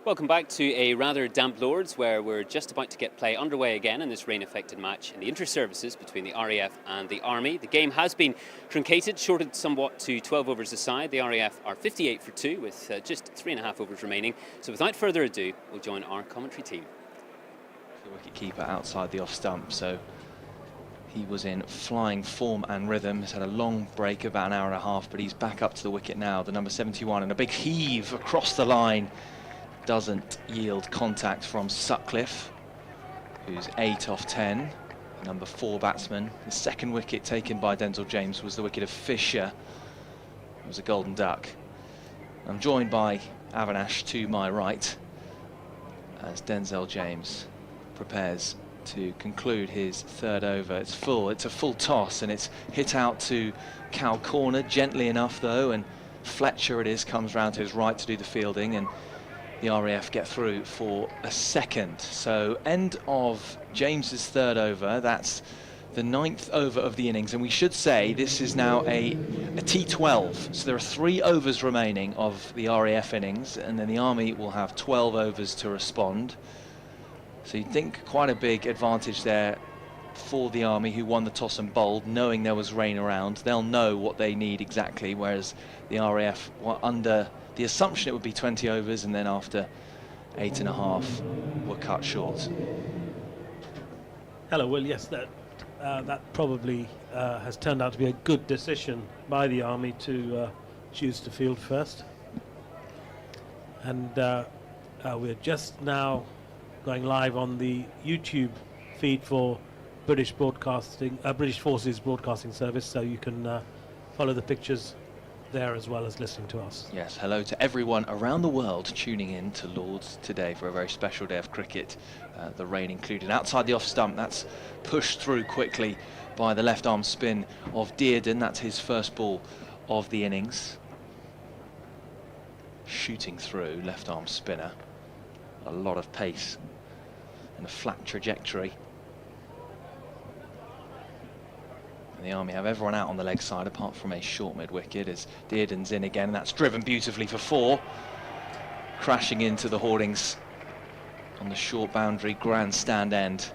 Welcome back to a rather damp Lords, where we're just about to get play underway again in this rain-affected match in the inter-services between the RAF and the Army. The game has been truncated, shorted somewhat to 12 overs aside. The RAF are 58 for 2 with just 3.5 overs remaining. So without further ado, we'll join our commentary team. The wicket-keeper outside the off-stump, so he was in flying form and rhythm. He's had a long break, about an hour and a half, but he's back up to the wicket now, the number 71, and a big heave across the line. Doesn't yield contact from Sutcliffe, who's 8 off 10, number 4 batsman. The second wicket taken by Denzel James was the wicket of Fisher. It was a golden duck. I'm joined by Avinash to my right as Denzel James prepares to conclude his third over. It's a full toss, and it's hit out to cow corner, gently enough though, and Fletcher it is, comes round to his right to do the fielding, and the RAF get through for a second. So end of James's third over. That's the 9th over of the innings, and we should say this is now a T12. So there are 3 overs remaining of the RAF innings, and then the Army will have 12 overs to respond. So you'd think quite a big advantage there for the Army, who won the toss and bowled, knowing there was rain around. They'll know what they need exactly, whereas the RAF were under the assumption it would be 20 overs, and then after 8.5 were cut short. Hello, Will. Yes, that probably has turned out to be a good decision by the Army to choose to field first. And we're just now going live on the YouTube feed for British Forces Broadcasting Service, so you can follow the pictures there as well as listening to us. Yes, hello to everyone around the world tuning in to Lords today for a very special day of cricket, the rain included. Outside the off stump, that's pushed through quickly by the left arm spin of Dearden. That's his first ball of the innings. Shooting through, left arm spinner. A lot of pace and a flat trajectory. The Army have everyone out on the leg side apart from a short mid-wicket as Dearden's in again, and that's driven beautifully for 4. Crashing into the hoardings on the short boundary grandstand end.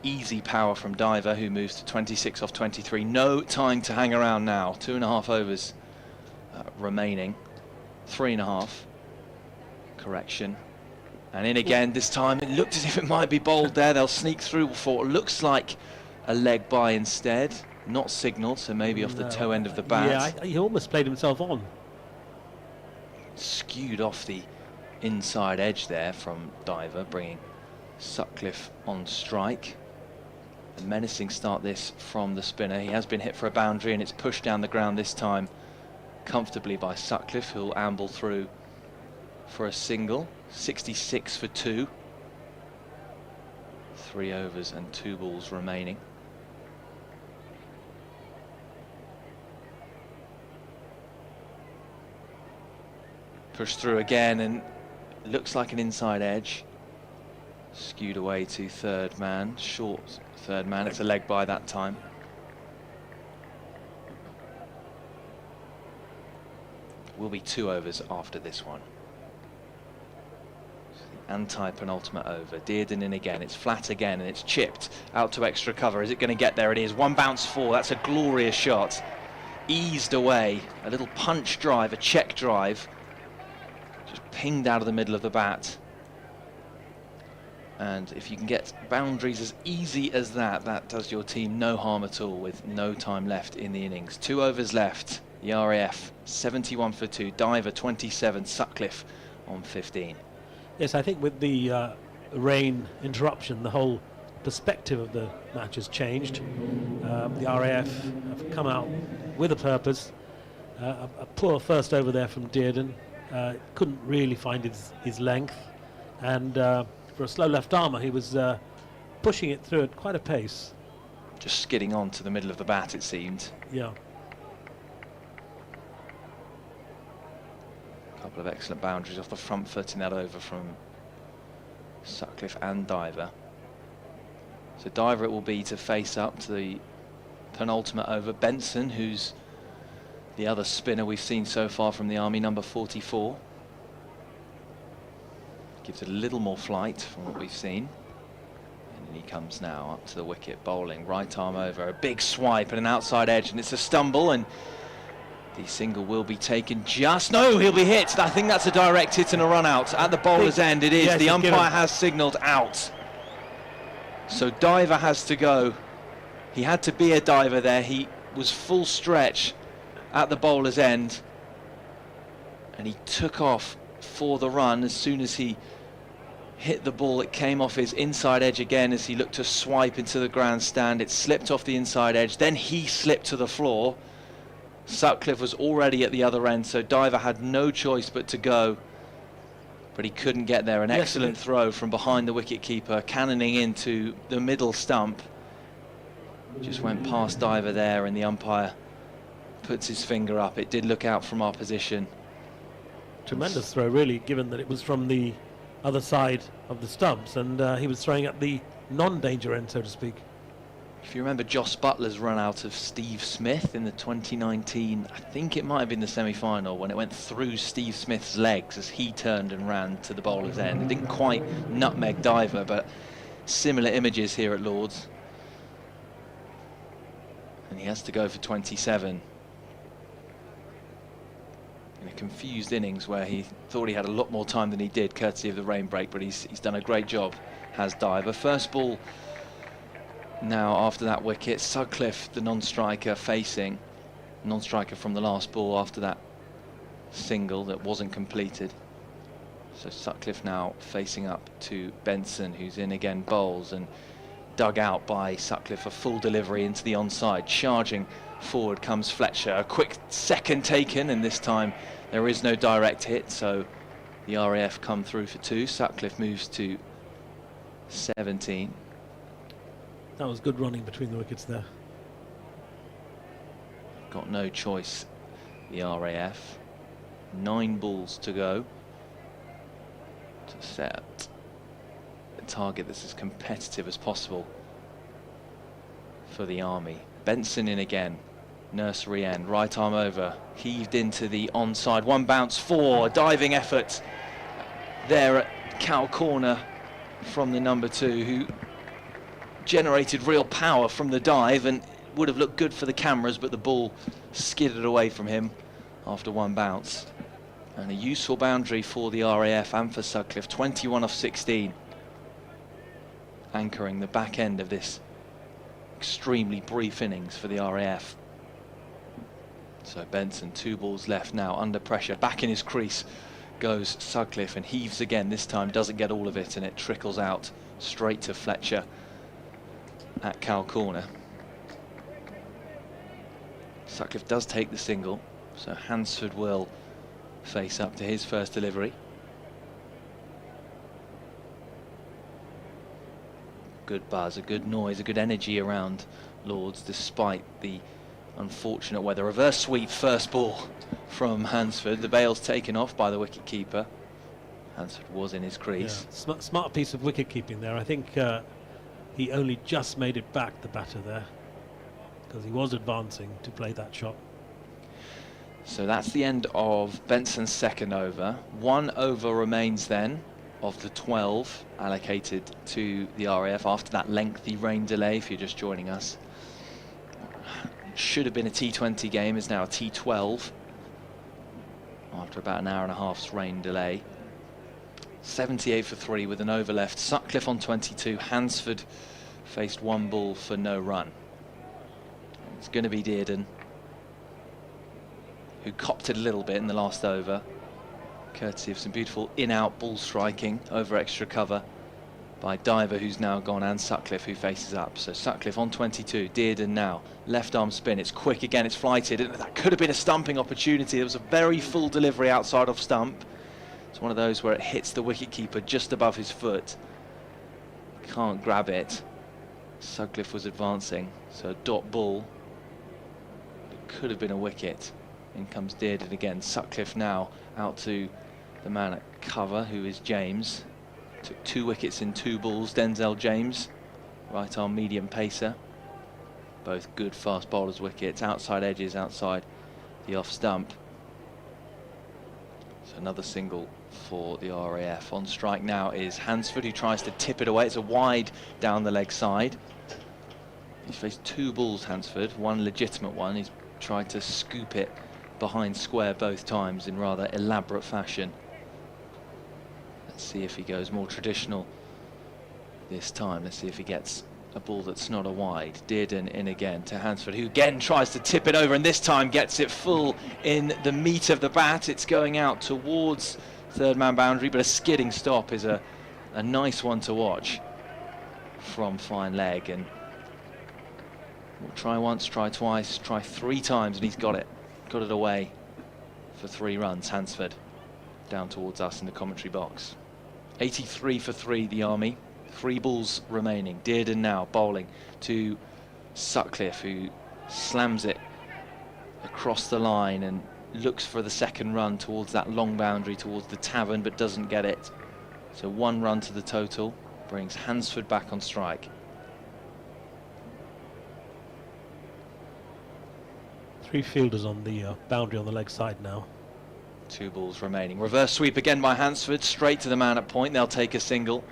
Easy power from Diver, who moves to 26 off 23. No time to hang around now. 2.5 overs remaining. 3.5. Correction. And in again this time. It looked as if it might be bowled there. They'll sneak through for what looks like a leg by instead. Not signalled, so maybe off the toe end of the bat. Yeah, he almost played himself on. Skewed off the inside edge there from Diver, bringing Sutcliffe on strike. A menacing start this from the spinner. He has been hit for a boundary, and it's pushed down the ground this time comfortably by Sutcliffe, who'll amble through for a single. 66 for 2. 3 overs and 2 balls remaining. Push through again, and looks like an inside edge. Skewed away to third man, short third man. It's a leg by that time. Will be 2 overs after this one. Anti-penultimate over. Dearden in again. It's flat again, and it's chipped out to extra cover. Is it going to get there? It is. 1 bounce 4. That's a glorious shot. Eased away. A little punch drive, a check drive. Just pinged out of the middle of the bat. And if you can get boundaries as easy as that, that does your team no harm at all with no time left in the innings. 2 overs left. The RAF 71 for 2. Diver 27. Sutcliffe on 15. Yes, I think with the rain interruption, the whole perspective of the match has changed. The RAF have come out with a purpose. A poor first over there from Dearden. Couldn't really find his length, and for a slow left armer he was pushing it through at quite a pace. Just skidding on to the middle of the bat, it seemed. Yeah. A couple of excellent boundaries off the front foot in that over from Sutcliffe and Diver. So Diver it will be to face up to the penultimate over. Benson, who's the other spinner we've seen so far from the Army, number 44. Gives it a little more flight from what we've seen. And he comes now up to the wicket, bowling, right arm over, a big swipe and an outside edge, and it's a stumble, and the single will be taken just... No, he'll be hit. I think that's a direct hit and a run out. At the bowler's end, it is. Yes, the umpire has signalled out. So diver has to go. He had to be a diver there. He was full stretch at the bowler's end, and he took off for the run. As soon as he hit the ball, it came off his inside edge again as he looked to swipe into the grandstand. It slipped off the inside edge, then he slipped to the floor. Sutcliffe was already at the other end, so diver had no choice but to go, but he couldn't get there. An excellent throw from behind the wicket-keeper, cannoning into the middle stump. Just went past diver there, and the umpire puts his finger up. It did look out from our position. Tremendous throw, really, given that it was from the other side of the stumps, and he was throwing at the non-danger end, so to speak. If you remember Joss Butler's run out of Steve Smith in the 2019, I think it might have been the semi-final, when it went through Steve Smith's legs as he turned and ran to the bowler's end. It didn't quite nutmeg diver, but similar images here at Lord's. And he has to go for 27. In a confused innings where he thought he had a lot more time than he did, courtesy of the rain break, but he's done a great job, has diver. First ball now after that wicket. Sutcliffe, the non-striker, facing non-striker from the last ball after that single that wasn't completed. So Sutcliffe now facing up to Benson, who's in again, bowls, and dug out by Sutcliffe, a full delivery into the onside. Charging forward comes Fletcher, a quick second taken, and this time there is no direct hit, so the RAF come through for 2. Sutcliffe moves to 17. That was good running between the wickets there. Got no choice, the RAF. 9 balls to go to set a target that's as competitive as possible for the Army. Benson in again, nursery end, right arm over, heaved into the onside, one bounce, 4, a diving effort there at cow corner from the number 2, who generated real power from the dive and would have looked good for the cameras, but the ball skidded away from him after one bounce. And a useful boundary for the RAF and for Sutcliffe, 21 off 16, anchoring the back end of this extremely brief innings for the RAF. So Benson, 2 balls left now, under pressure, back in his crease goes Sutcliffe, and heaves again. This time doesn't get all of it, and it trickles out straight to Fletcher at cow corner. Sutcliffe does take the single, so Hansford will face up to his first delivery. Good buzz, a good noise, a good energy around Lord's, despite the unfortunate weather. Reverse sweep first ball from Hansford. The bail's taken off by the wicket-keeper. Hansford was in his crease. Yeah, smart piece of wicket-keeping there. I think he only just made it back, the batter there, because he was advancing to play that shot. So that's the end of Benson's second over. 1 over remains then of the 12 allocated to the RAF after that lengthy rain delay, if you're just joining us. Should have been a T20 game, is now a T12 after about an hour and a half's rain delay. 78 for 3 with an over left. Sutcliffe on 22. Hansford faced 1 ball for no run. It's going to be Dearden, who copped it a little bit in the last over, courtesy of some beautiful in-out ball striking over extra cover by Diver, who's now gone, and Sutcliffe, who faces up. So Sutcliffe on 22. Dearden now, left arm spin, it's quick again, it's flighted, and that could have been a stumping opportunity. There was a very full delivery outside off stump. It's one of those where it hits the wicket-keeper just above his foot. Can't grab it. Sutcliffe was advancing, so a dot ball. It could have been a wicket. In comes Dearden again. Sutcliffe now out to the man at cover, who is James. Took 2 wickets in 2 balls. Denzel James, right arm medium pacer. Both good fast bowlers' wickets. Outside edges, outside the off stump. So another single for the RAF. On strike now is Hansford, who tries to tip it away. It's a wide down the leg side. He's faced 2 balls, Hansford, one legitimate one. He's tried to scoop it behind square both times in rather elaborate fashion. Let's see if he goes more traditional this time. Let's see if he gets a ball that's not a wide. Dearden in again to Hansford, who again tries to tip it over, and this time gets it full in the meat of the bat. It's going out towards third man boundary, but a skidding stop is a nice one to watch from fine leg. And we'll try once, try twice, try 3 times, and he's got it away for 3 runs. Hansford down towards us in the commentary box. 83 for 3 the Army. 3 balls remaining. Dearden now bowling to Sutcliffe, who slams it across the line and looks for the second run towards that long boundary towards the tavern, but doesn't get it. So 1 run to the total brings Hansford back on strike. 3 fielders on the boundary on the leg side now. 2 balls remaining. Reverse sweep again by Hansford, straight to the man at point. They'll take a single.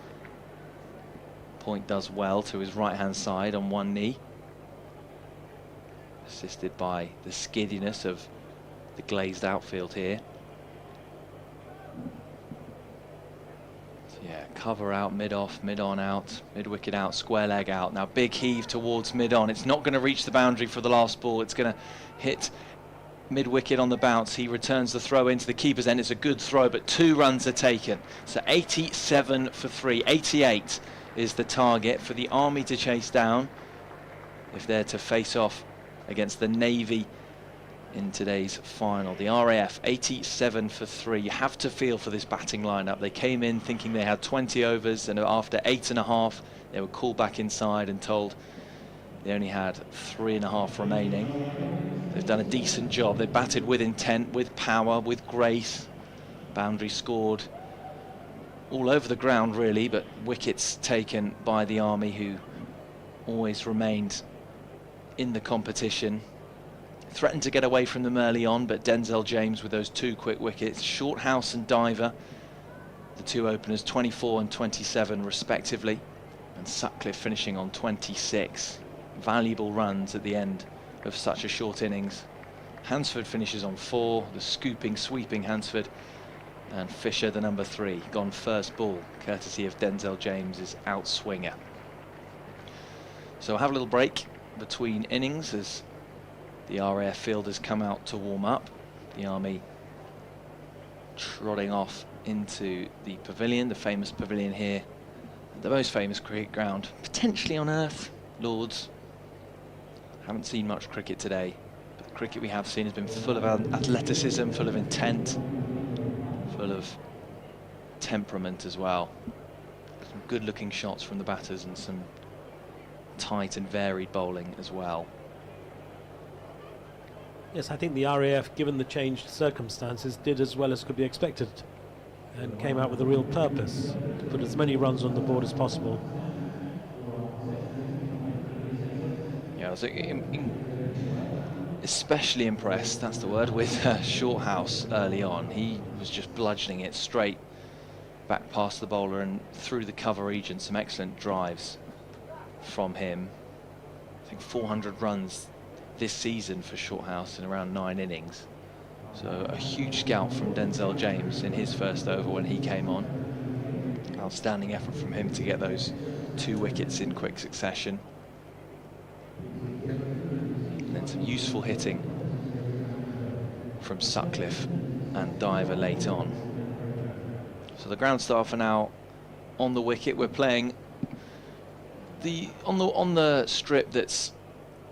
Point does well to his right hand side on one knee, assisted by the skiddiness of the glazed outfield here. So yeah, cover out, mid off, mid on out, mid wicket out, square leg out. Now big heave towards mid on. It's not going to reach the boundary for the last ball. It's going to hit mid wicket on the bounce. He returns the throw into the keeper's end. It's a good throw, but 2 runs are taken. So 87 for 3, 88 is the target for the Army to chase down if they're to face off against the Navy in today's final. The RAF 87 for 3. You have to feel for this batting lineup. They came in thinking they had 20 overs, and after 8.5 they were called back inside and told they only had 3.5 remaining. They've done a decent job. They batted with intent, with power, with grace. Boundary scored all over the ground really, but wickets taken by the Army, who always remained in the competition. Threatened to get away from them early on, but Denzel James with those 2 quick wickets. Shorthouse and Diver, the 2 openers, 24 and 27 respectively, and Sutcliffe finishing on 26. Valuable runs at the end of such a short innings. Hansford finishes on 4, the scooping, sweeping Hansford, and Fisher, the number 3, gone first ball, courtesy of Denzel James's outswinger. So we'll have a little break between innings as the RAF fielders come out to warm up. The Army trotting off into the pavilion, the famous pavilion here, the most famous cricket ground potentially on earth, Lords. Haven't seen much cricket today, but the cricket we have seen has been full of athleticism, full of intent, full of temperament as well. Some good looking shots from the batters and some tight and varied bowling as well. Yes, I think the RAF, given the changed circumstances, did as well as could be expected and came out with a real purpose to put as many runs on the board as possible. Yeah, I was especially impressed, that's the word, with Shorthouse early on. He was just bludgeoning it straight back past the bowler and through the cover region. Some excellent drives from him. I think 400 runs this season for Shorthouse in around 9 innings. So a huge scout from Denzel James in his first over when he came on. Outstanding effort from him to get those 2 wickets in quick succession. And then some useful hitting from Sutcliffe and Diver late on. So the ground staff are now on the wicket. We're playing on the strip that's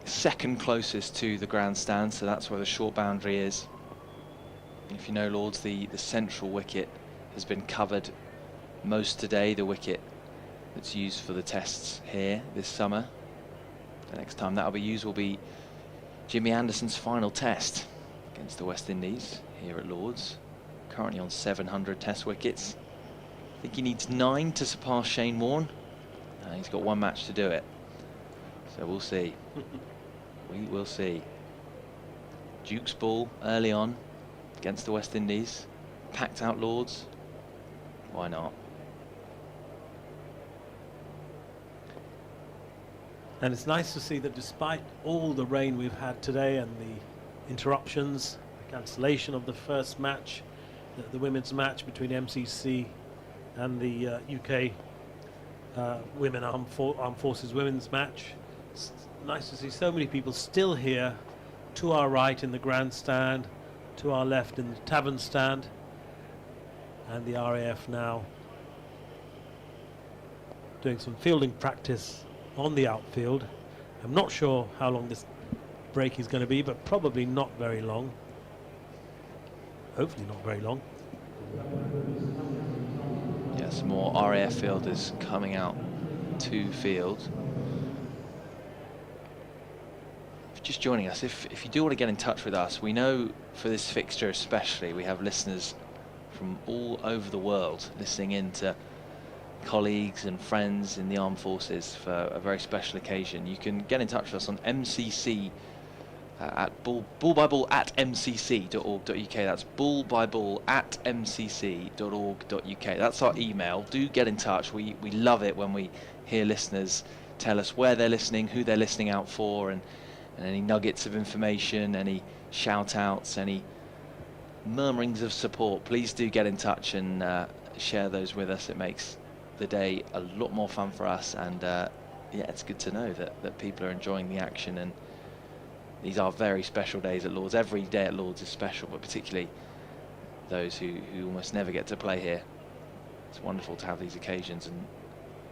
second closest to the grandstand, so that's where the short boundary is. If you know, Lords, the central wicket has been covered most today, the wicket that's used for the tests here this summer. The next time that'll be used will be Jimmy Anderson's final test against the West Indies here at Lords, currently on 700 test wickets. I think he needs 9 to surpass Shane Warne. He's got 1 match to do it, so we'll see. We will see. Duke's ball early on against the West Indies, packed out Lords, Why not? And it's nice to see that despite all the rain we've had today and the interruptions, the cancellation of the first match, the women's match between MCC and the UK Women Armed Forces women's match, it's nice to see so many people still here, to our right in the grandstand, to our left in the tavern stand, and the RAF now doing some fielding practice on the outfield. I'm not sure how long this break is going to be, but probably not very long. Hopefully not very long. Yeah, some more RAF fielders coming out to field. If you're just joining us, if you do want to get in touch with us, we know for this fixture especially, we have listeners from all over the world listening in to colleagues and friends in the armed forces for a very special occasion. You can get in touch with us on MCC at bullbyball@mcc.org.uk. That's bullbyball@mcc.org.uk. That's our email. Do get in touch. We love it when we hear listeners tell us where they're listening, who they're listening out for, and any nuggets of information, any shout outs, any murmurings of support. Please do get in touch and share those with us. It makes the day a lot more fun for us, and yeah, it's good to know that people are enjoying the action. And these are very special days at Lords. Every day at Lords is special, but particularly those who almost never get to play here. It's wonderful to have these occasions, and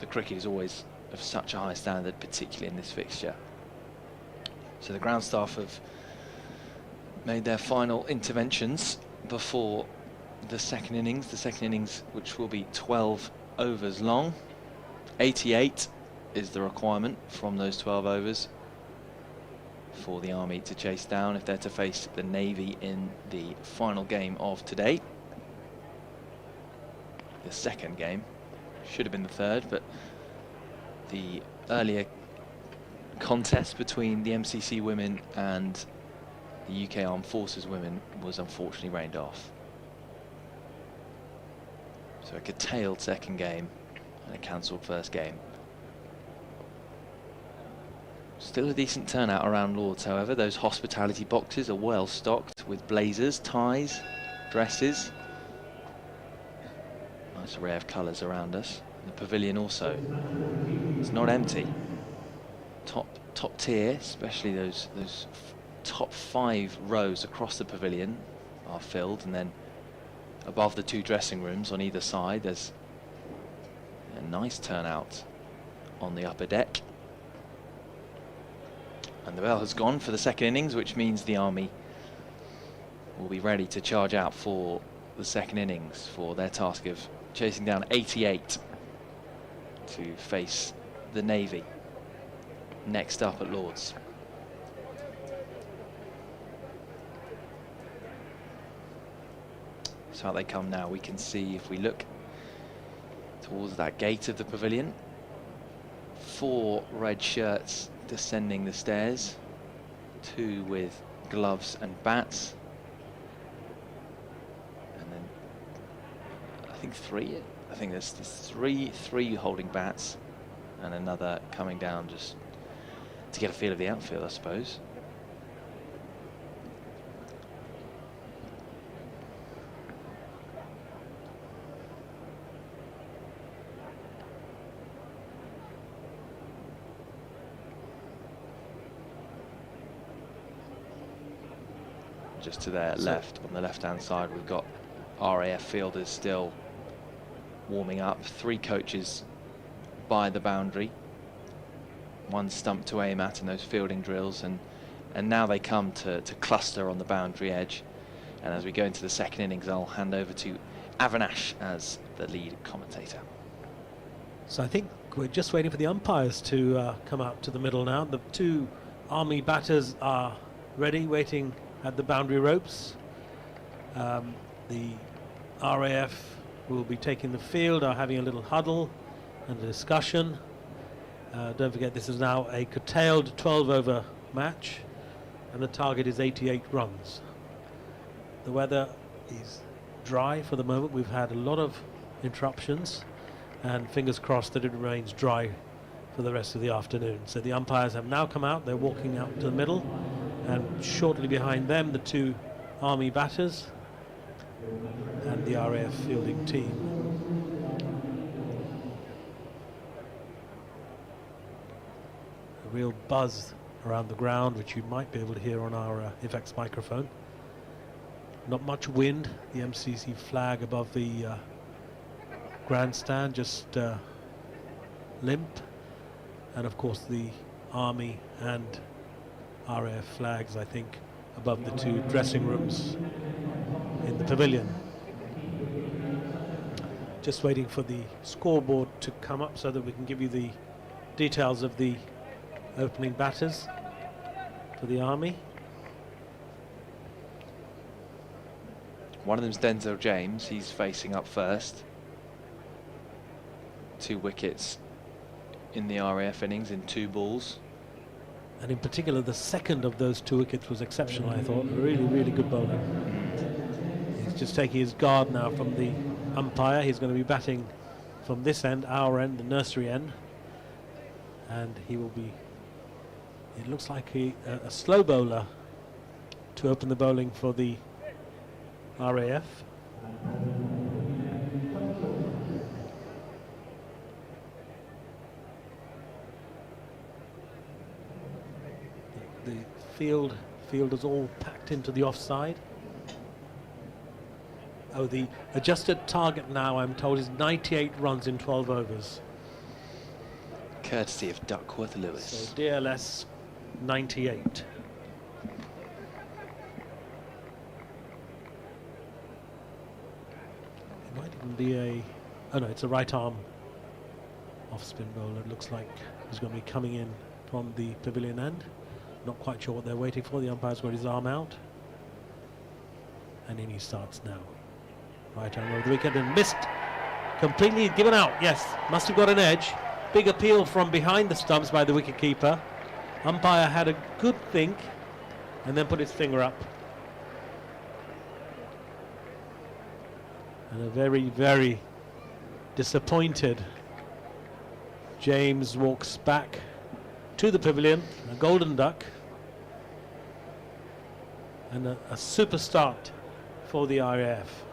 the cricket is always of such a high standard, particularly in this fixture. So the ground staff have made their final interventions before the second innings, which will be 12 overs long. 88 is the requirement from those 12 overs for the Army to chase down if they're to face the Navy in the final game of today. The second game should have been the third, but the earlier contest between the MCC women and the UK Armed Forces women was unfortunately rained off. So a curtailed second game and a cancelled first game. Still a decent turnout around Lords, however. Those hospitality boxes are well stocked with blazers, ties, dresses. Nice array of colours around us. The pavilion also, it's not empty. Top tier, especially those top 5 rows across the pavilion are filled, and then above the 2 dressing rooms on either side there's a nice turnout on the upper deck. And the bell has gone for the second innings, which means the Army will be ready to charge out for the second innings for their task of chasing down 88 to face the Navy next up at Lords. So out they come now. We can see, if we look towards that gate of the pavilion, 4 red shirts descending the stairs, 2 with gloves and bats, and then I think 3. I think there's 3 holding bats, and another coming down just to get a feel of the outfield, I suppose. Just to their left, on the left-hand side, we've got RAF fielders still warming up. 3 coaches by the boundary, 1 stump to aim at in those fielding drills, and now they come to cluster on the boundary edge. And as we go into the second innings, I'll hand over to Avinash as the lead commentator. So I think we're just waiting for the umpires to come out to the middle now. The 2 Army batters are ready, waiting at the boundary ropes. The RAF will be taking the field, are having a little huddle and a discussion. Don't forget, this is now a curtailed 12-over match, and the target is 88 runs. The weather is dry for the moment. We've had a lot of interruptions, and fingers crossed that it remains dry for the rest of the afternoon. So the umpires have now come out. They're walking out to the middle, and shortly behind them the two Army batters and the RAF fielding team. A real buzz around the ground, which you might be able to hear on our effects microphone. Not much wind. The MCC flag above the grandstand just limp, and of course the Army and RAF flags, I think, above the two dressing rooms in the pavilion. Just waiting for the scoreboard to come up so that we can give you the details of the opening batters for the Army. One of them's Denzel James. He's facing up first. 2 wickets in the RAF innings in 2 balls. And in particular, the second of those 2 wickets was exceptional, I thought. Really, really good bowling. He's just taking his guard now from the umpire. He's going to be batting from this end, our end, the nursery end. And he will be, it looks like a slow bowler to open the bowling for the RAF. The field is all packed into the offside. Oh, the adjusted target now, I'm told, is 98 runs in 12 overs. Courtesy of Duckworth Lewis. So DLS 98. It might even be a, oh no, it's a right arm off spin bowler. It looks like he's going to be coming in from the pavilion end. Not quite sure what they're waiting for. The umpire's got his arm out, and in he starts now. Right arm over the wicket and missed completely, given out. Yes, must have got an edge. Big appeal from behind the stumps by the wicketkeeper. Umpire had a good think and then put his finger up. And a very, very disappointed James walks back to the pavilion, a golden duck, and a super start for the RAF.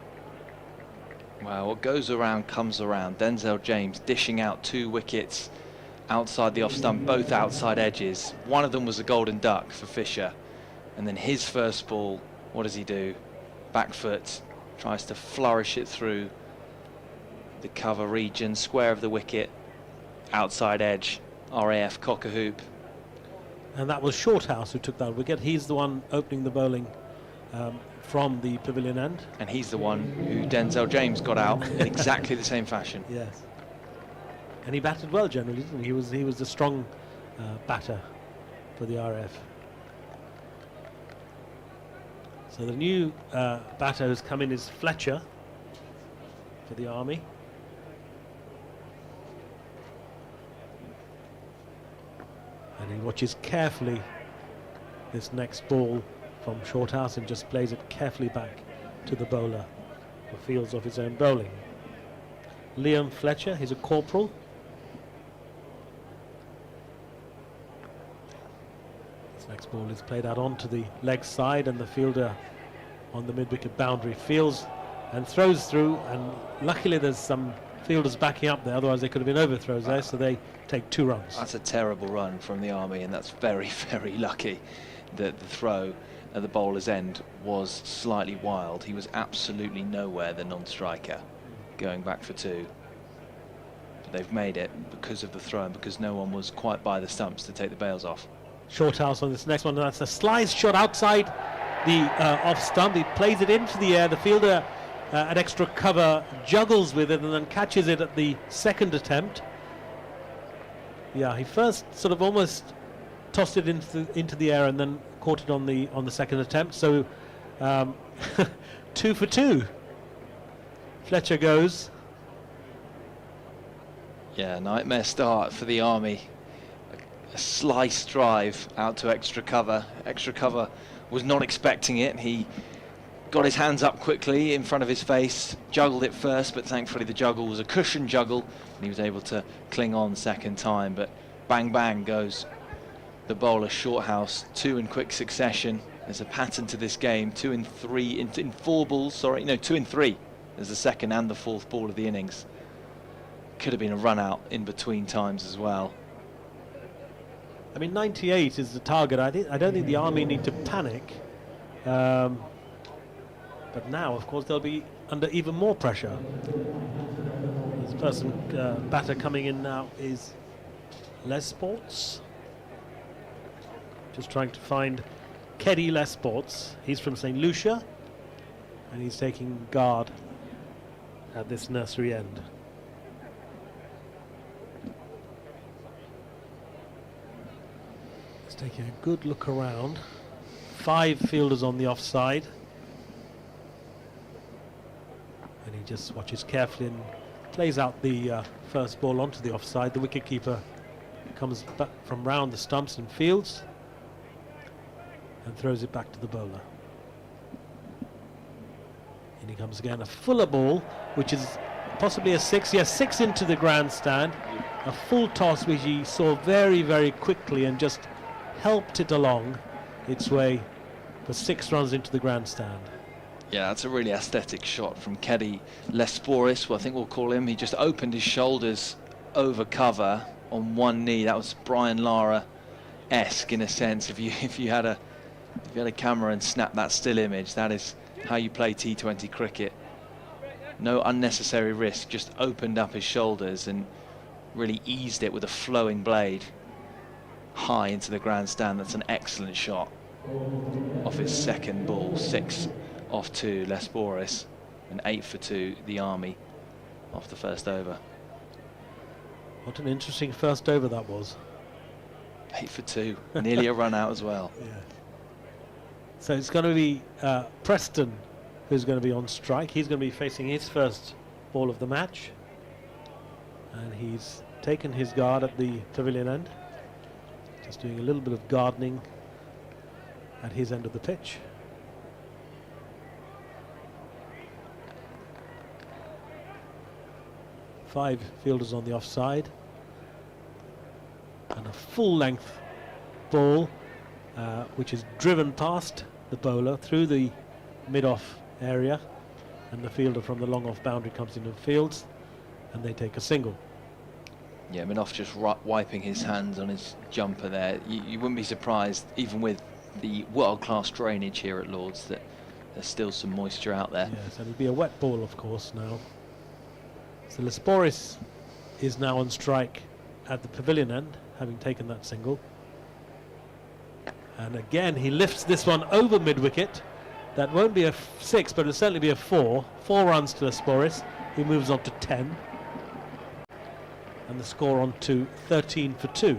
Wow, what goes around comes around. Denzel James dishing out 2 wickets outside the off stump, both outside edges. One of them was a golden duck for Fisher, and then his first ball, what does he do? Back foot, tries to flourish it through the cover region, square of the wicket, outside edge. RAF cock a hoop. And that was Shorthouse who took that wicket. He's the one opening the bowling from the pavilion end. And he's the one who Denzel James got out in exactly the same fashion. Yes. And he batted well generally, didn't he? He was a strong batter for the RAF. So the new batter who's come in is Fletcher for the Army. And he watches carefully this next ball from Shorthouse and just plays it carefully back to the bowler who fields off his own bowling. Liam Fletcher, he's a corporal. This next ball is played out onto the leg side, and the fielder on the mid-wicket boundary fields and throws through, and luckily there's some fielders backing up there, otherwise they could have been overthrows there, so they take 2 runs. That's a terrible run from the Army, and that's very, very lucky that the throw at the bowler's end was slightly wild. He was absolutely nowhere, the non-striker, going back for 2. But they've made it because of the throw and because no one was quite by the stumps to take the bails off. Shorthouse on this next one. That's a slice shot outside the off stump. He plays it into the air. The fielder at extra cover juggles with it and then catches it at the second attempt. Yeah, he first sort of almost tossed it into the air and then caught it on the second attempt. So 2 for 2. Fletcher goes. Yeah, nightmare start for the Army. A slice drive out to extra cover. Extra cover was not expecting it. He got his hands up quickly in front of his face, juggled it first, but thankfully the juggle was a cushion juggle, and he was able to cling on second time. But bang, bang goes the bowler Shorthouse, 2 in quick succession. There's a pattern to this game, 2 in 3, in 4 balls, sorry, no, 2 in 3. There's the second and the fourth ball of the innings. Could have been a run out in between times as well. I mean, 98 is the target. I don't think the Army need to panic. But now, of course, they'll be under even more pressure. This batter coming in now is Les Sports. Just trying to find Keddy Les Sports. He's from St. Lucia, and he's taking guard at this nursery end. He's taking a good look around. 5 fielders on the offside. And he just watches carefully and plays out the first ball onto the offside. The wicketkeeper comes back from round the stumps and fields and throws it back to the bowler. And he comes again, a fuller ball, which is possibly a 6. Yes, 6 into the grandstand. A full toss which he saw very, very quickly and just helped it along its way for 6 runs into the grandstand. Yeah, that's a really aesthetic shot from Keddy Lesporis, well, I think we'll call him. He just opened his shoulders over cover on one knee. That was Brian Lara-esque in a sense. If you had a camera and snapped that still image, that is how you play T20 cricket. No unnecessary risk, just opened up his shoulders and really eased it with a flowing blade high into the grandstand. That's an excellent shot off his second ball. 6 off to Lesporis and 8 for 2 the Army off the first over. What an interesting first over that was. 8 for 2, nearly a run out as well. Yeah. So it's going to be Preston who's going to be on strike. He's going to be facing his first ball of the match, and he's taken his guard at the pavilion end, just doing a little bit of gardening at his end of the pitch. Five fielders on the offside, and a full length ball which is driven past the bowler through the mid-off area, and the fielder from the long off boundary comes in and fields, and they take a single. Yeah, Minoff just wiping his hands on his jumper there. You wouldn't be surprised, even with the world-class drainage here at Lord's, that there's still some moisture out there. Yes, and it'll be a wet ball, of course, now. So Lesporis is now on strike at the pavilion end, having taken that single. And again, he lifts this one over mid-wicket. That won't be a 6, but it'll certainly be a 4. 4 runs to Lesporis. He moves on to 10. And the score on to 13 for 2.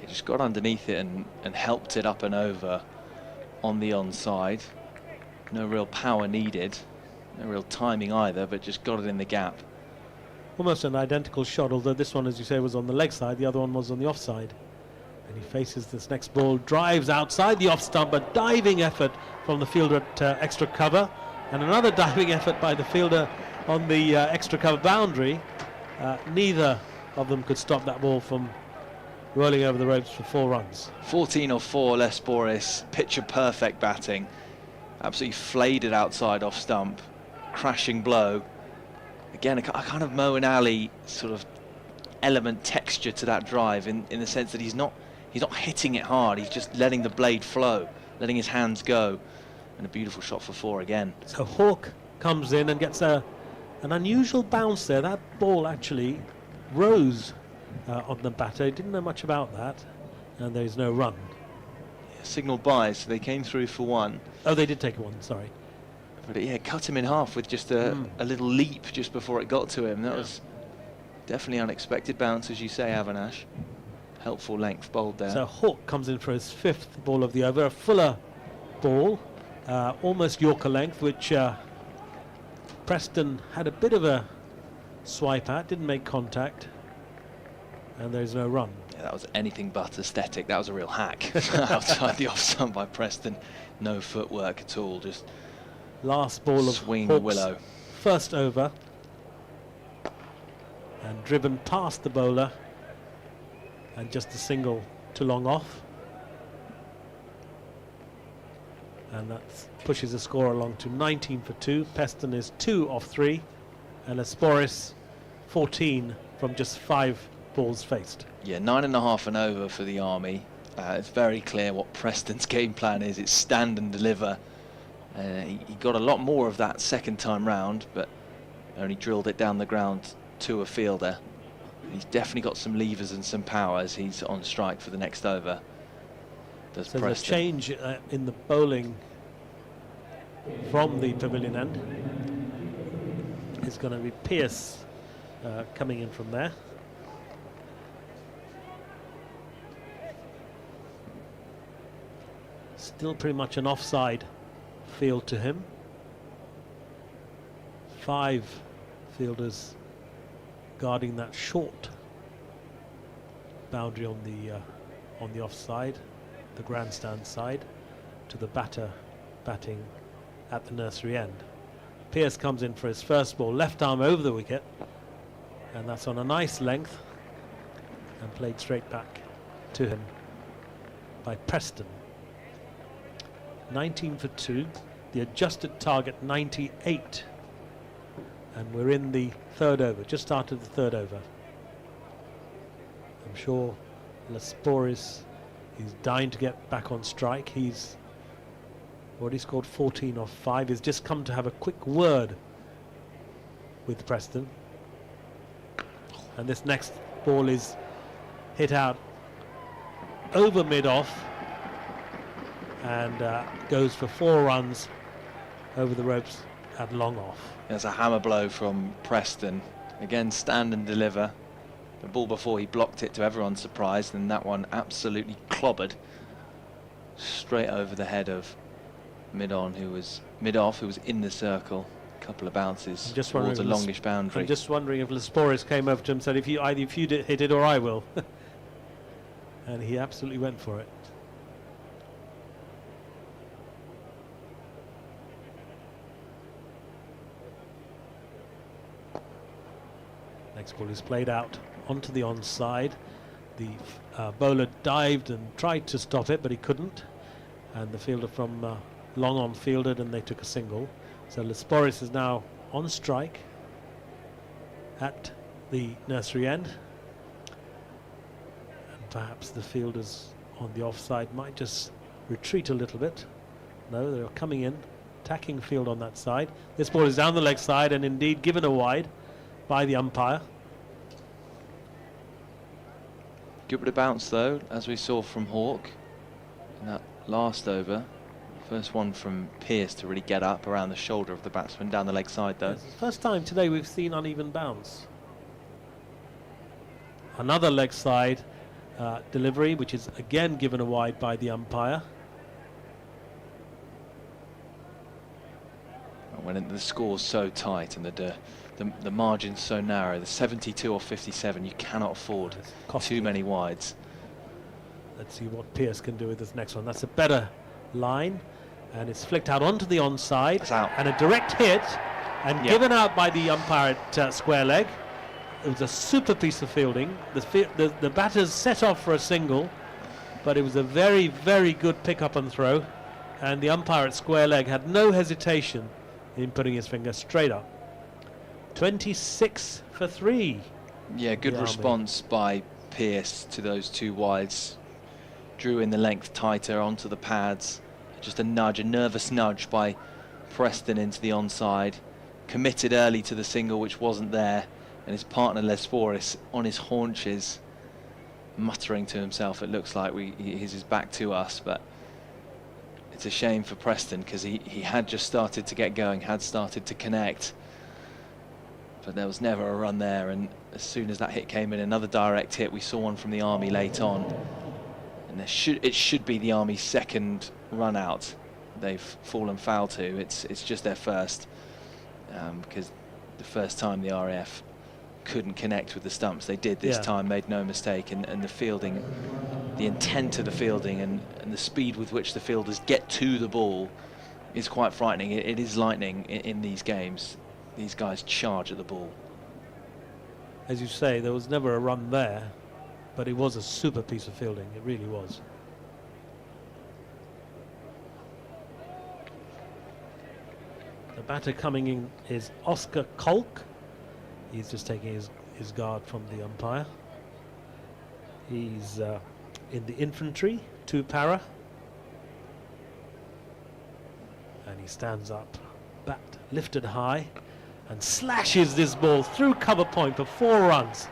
He just got underneath it and helped it up and over on the onside. No real power needed. No real timing either, but just got it in the gap. Almost an identical shot, although this one, as you say, was on the leg side. The other one was on the offside. And he faces this next ball, drives outside the off stump, a diving effort from the fielder at extra cover, and another diving effort by the fielder on the extra cover boundary. Neither of them could stop that ball from rolling over the ropes for 4 runs. 14 or 4, Lesporis, picture perfect batting. Absolutely flayed it outside off stump. Crashing blow. Again, a kind of Moeen Ali sort of element, texture to that drive, in the sense that he's not hitting it hard, he's just letting the blade flow, letting his hands go, and a beautiful shot for 4 again. So Hawke comes in and gets an unusual bounce there. That ball actually rose on the batter. Didn't know much about that, and there's no run. Yeah, signal by, so they came through for 1. Oh, they did take one, sorry. But yeah, cut him in half with just a little leap just before it got to him. That was definitely unexpected bounce, as you say, Avinash. Helpful length bowled there. So Hawke comes in for his 5th ball of the over, a fuller ball, almost Yorker length, which Preston had a bit of a swipe at, didn't make contact, and there's no run. Yeah, that was anything but aesthetic. That was a real hack outside the off stump by Preston. No footwork at all, just last ball of swing Hawks' willow. first over, and driven past the bowler, and just a single to long off, and that pushes the score along to 19 for 2. Preston is 2 off 3, and Asporis 14 from just 5 balls faced. Yeah, 9.5 and over for the Army. It's very clear what Preston's game plan is. It's stand and deliver. He got a lot more of that second time round, but only drilled it down the ground to a fielder. He's definitely got some levers and some power as he's on strike for the next over. So the change in the bowling from the pavilion end is going to be Pearce coming in from there. Still pretty much an offside field to him. 5 fielders guarding that short boundary on the offside, the grandstand side, to the batter batting at the nursery end. Pearce comes in for his first ball, left arm over the wicket, and that's on a nice length and played straight back to him by Preston. 19 for 2, the adjusted target 98, and we're in the third over, just started the third over. I'm sure Lasporis is dying to get back on strike. He's already scored 14 off 5. He's just come to have a quick word with Preston, and this next ball is hit out over mid-off and goes for 4 runs over the ropes at long off. There's a hammer blow from Preston. Again, stand and deliver. The ball before he blocked it to everyone's surprise, and that one absolutely clobbered straight over the head of mid-off, who was in the circle. A couple of bounces towards a longish boundary. I'm just wondering if Lasporis came over to him and said, if you hit it or I will. And he absolutely went for it. Next ball is played out onto the onside. The bowler dived and tried to stop it, but he couldn't. And the fielder from long on fielded, and they took a single. So Lasporis is now on strike at the nursery end. And perhaps the fielders on the offside might just retreat a little bit. No, they're coming in, attacking field on that side. This ball is down the leg side and indeed given a wide by the umpire. Good bit of bounce though, as we saw from Hawke in that last over. First one from Pearce to really get up around the shoulder of the batsman, down the leg side though. It's the first time today we've seen uneven bounce. Another leg side delivery, which is again given a wide by the umpire. When the score's so tight and the margin's so narrow, the 72 or 57, you cannot afford too many wides. Let's see what Pearce can do with this next one. That's a better line, and it's flicked out onto the onside, and a direct hit, and given out by the umpire at square leg. It was a super piece of fielding. The batters set off for a single, but it was a very, very good pick-up and throw, and the umpire at square leg had no hesitation in putting his finger straight up. 26 for 3. Yeah, good response by Pearce to those 2 wides. Drew in the length tighter onto the pads. Just a nudge, a nervous nudge by Preston into the onside. Committed early to the single, which wasn't there. And his partner Lasporis on his haunches, muttering to himself, it looks like he's his back to us, but it's a shame for Preston because he had just started to get going, had started to connect, but there was never a run there. And as soon as that hit came in, another direct hit, we saw one from the Army late on, and it should be the Army's second run out. They've fallen foul to. It's just their first, because the first time the RAF couldn't connect with the stumps. They did this time, made no mistake, and the fielding, the intent of the fielding and the speed with which the fielders get to the ball is quite frightening. It is lightning in these games. These guys charge at the ball. As you say, there was never a run there, but it was a super piece of fielding. It really was. The batter coming in is Oscar Kolk. He's just taking his guard from the umpire. He's in the infantry, 2 para. And he stands up, bat lifted high, and slashes this ball through cover point for 4 runs.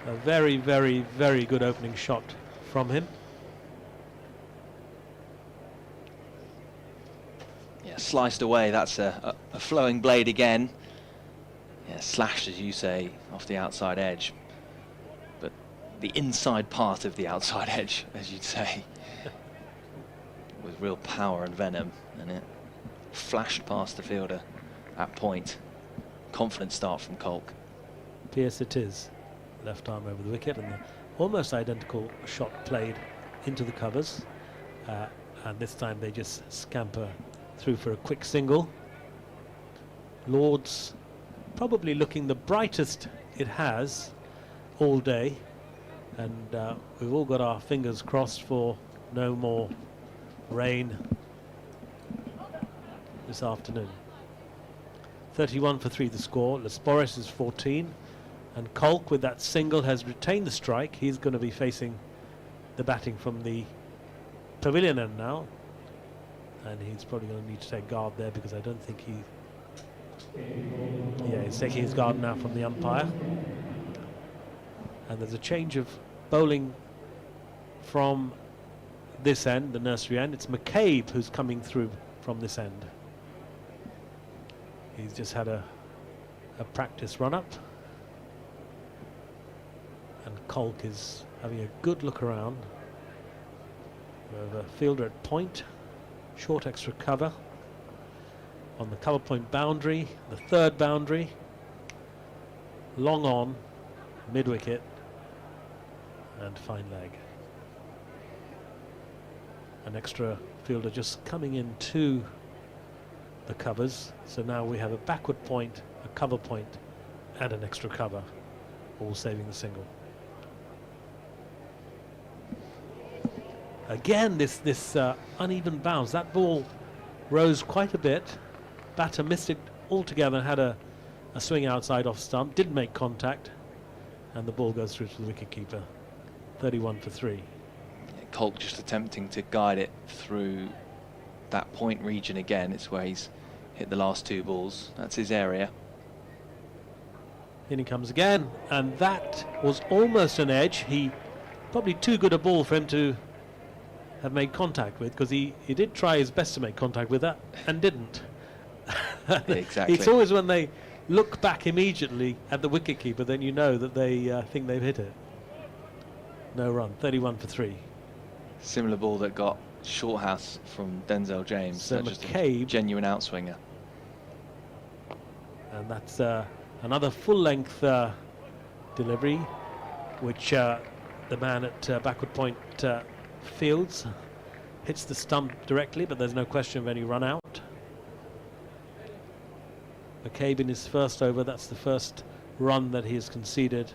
A very, very, very good opening shot from him. Yeah, sliced away. That's a flowing blade again. Yeah, slashed, as you say, off the outside edge. But the inside part of the outside edge, as you'd say, with real power and venom. And it flashed past the fielder at point. Confident start from Kolk. Yes, it is. Left arm over the wicket, and the almost identical shot played into the covers. And this time they just scamper through for a quick single. Lords probably looking the brightest it has all day, and we've all got our fingers crossed for no more rain this afternoon. 31 for 3 the score. Les Boris is 14, and Kolk with that single has retained the strike. He's going to be facing the batting from the pavilion end now, and he's probably going to need to take guard there, because I don't think he's taking his guard now from the umpire. And there's a change of bowling from this end, the nursery end. It's McCabe who's coming through from this end. He's just had a practice run up, and Kolk is having a good look around. We have a fielder at point, short extra cover on the cover point boundary, the 3rd boundary, long on, mid wicket, and fine leg. An extra fielder just coming into the covers, so now we have a backward point, a cover point, and an extra cover, all saving the single. Again, this uneven bounce. That ball rose quite a bit. Batter missed it altogether, had a swing outside off stump, didn't make contact, and the ball goes through to the wicketkeeper. 31 for 3. Kolk just attempting to guide it through that point region again. It's where he's hit the last 2 balls. That's his area. In he comes again, and that was almost an edge. He probably too good a ball for him to have made contact with, because he did try his best to make contact with that and didn't. Exactly. It's always when they look back immediately at the wicketkeeper, then you know that they think they've hit it. No run. 31 for 3. Similar ball that got Shorthouse from Denzel James. So just a McCabe, genuine outswinger. and that's another full-length delivery, which the man at backward point fields, hits the stump directly, but there's no question of any run out. McCabe in his first over, that's the first run that he has conceded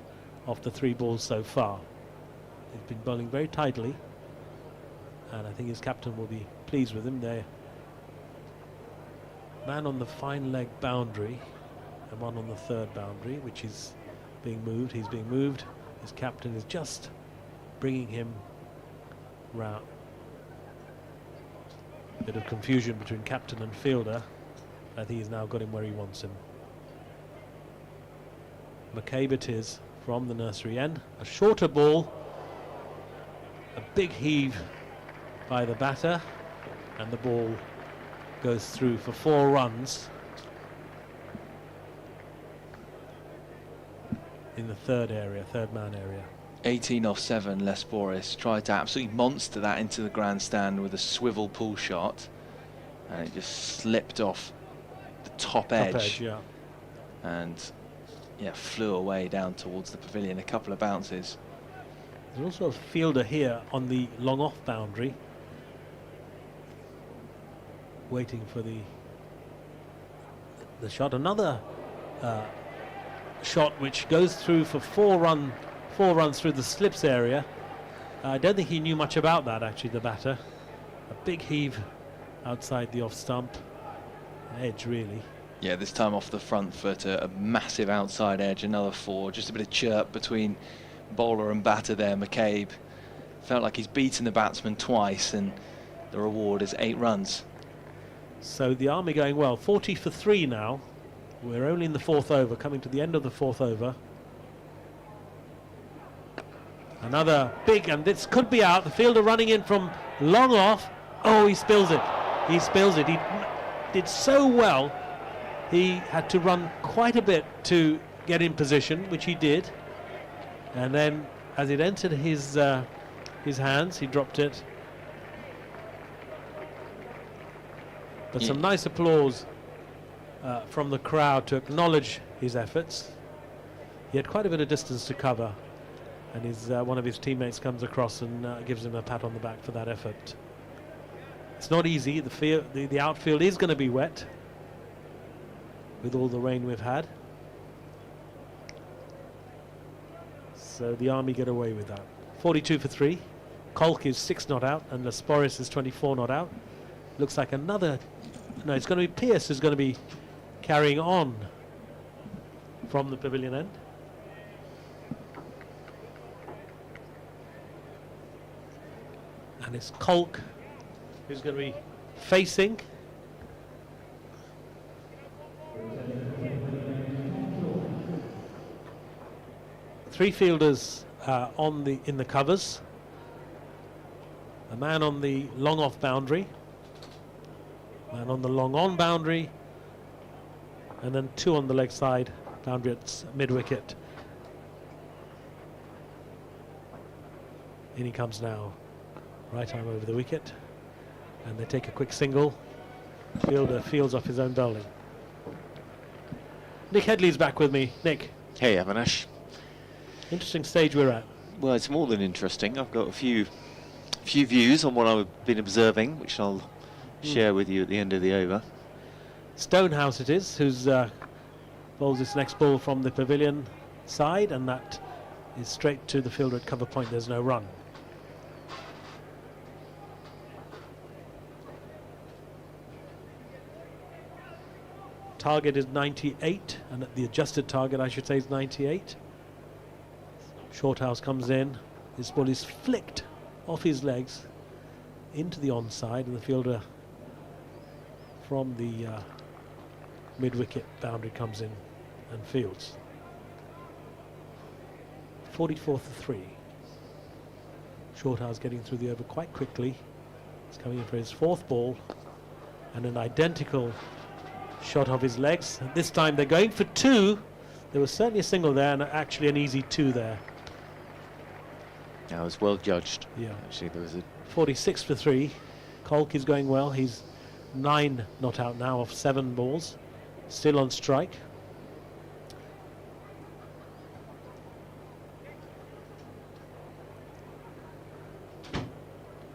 off the 3 balls so far. He's been bowling very tidily, and I think his captain will be pleased with him. There, man on the fine leg boundary and one on the 3rd boundary, which is being moved. He's being moved. His captain is just bringing him round. Bit of confusion between captain and fielder. I think he's now got him where he wants him. McCabe it is from the nursery end. A shorter ball, a big heave by the batter, and the ball goes through for 4 runs in the 3rd area, 3rd man area. 18 off 7, Les Boris tried to absolutely monster that into the grandstand with a swivel pull shot, and it just slipped off the top edge. Yeah. And yeah, flew away down towards the pavilion. A couple of bounces. There's also a fielder here on the long off boundary, waiting for the shot. Another shot which goes through for four runs through the slips area. I don't think he knew much about that, actually, the batter. A big heave outside the off stump edge, really. Yeah, this time off the front foot, a massive outside edge, another 4. Just a bit of chirp between bowler and batter there. McCabe felt like he's beaten the batsman twice, and the reward is 8 runs. So the Army going well. 40 for 3 now. We're only in the 4th over, coming to the end of the 4th over. Another big, and this could be out. The fielder running in from long off. Oh, he spills it. He spills it. He did so well. He had to run quite a bit to get in position, which he did. And then, as it entered his hands, he dropped it. But some nice applause from the crowd to acknowledge his efforts. He had quite a bit of distance to cover, and one of his teammates comes across and gives him a pat on the back for that effort. It's not easy. The outfield is going to be wet with all the rain we've had. So the Army get away with that. 42 for 3. Kolk is 6 not out, and Lasporis is 24 not out. Looks like another. No, it's going to be Pearce who's going to be carrying on from the pavilion end. And it's Kolk who's going to be facing. Three fielders in the covers. A man on the long off boundary, man on the long on boundary, and then 2 on the leg side boundary at mid wicket. In he comes now, right arm over the wicket, and they take a quick single. Fielder fields off his own bowling. Nick Headley's back with me. Nick. Hey, Avinash. Interesting stage we're at. Well, it's more than interesting. I've got a few views on what I've been observing, which I'll share with you at the end of the over. Stonehouse it is, who's bowls this next ball from the pavilion side, and that is straight to the fielder at cover point. There's no run. Target is 98, and the adjusted target, I should say, is 98. Shorthouse comes in. This ball is flicked off his legs into the onside, and the fielder from the mid-wicket boundary comes in and fields. 44 for 3. Shorthouse getting through the over quite quickly. He's coming in for his 4th ball, and an identical shot of his legs. And this time they're going for 2. There was certainly a single there, and actually an easy 2 there. That was well judged. Yeah. Actually, there was a 46 for 3. Kolk is going well. He's 9 not out now of 7 balls. Still on strike.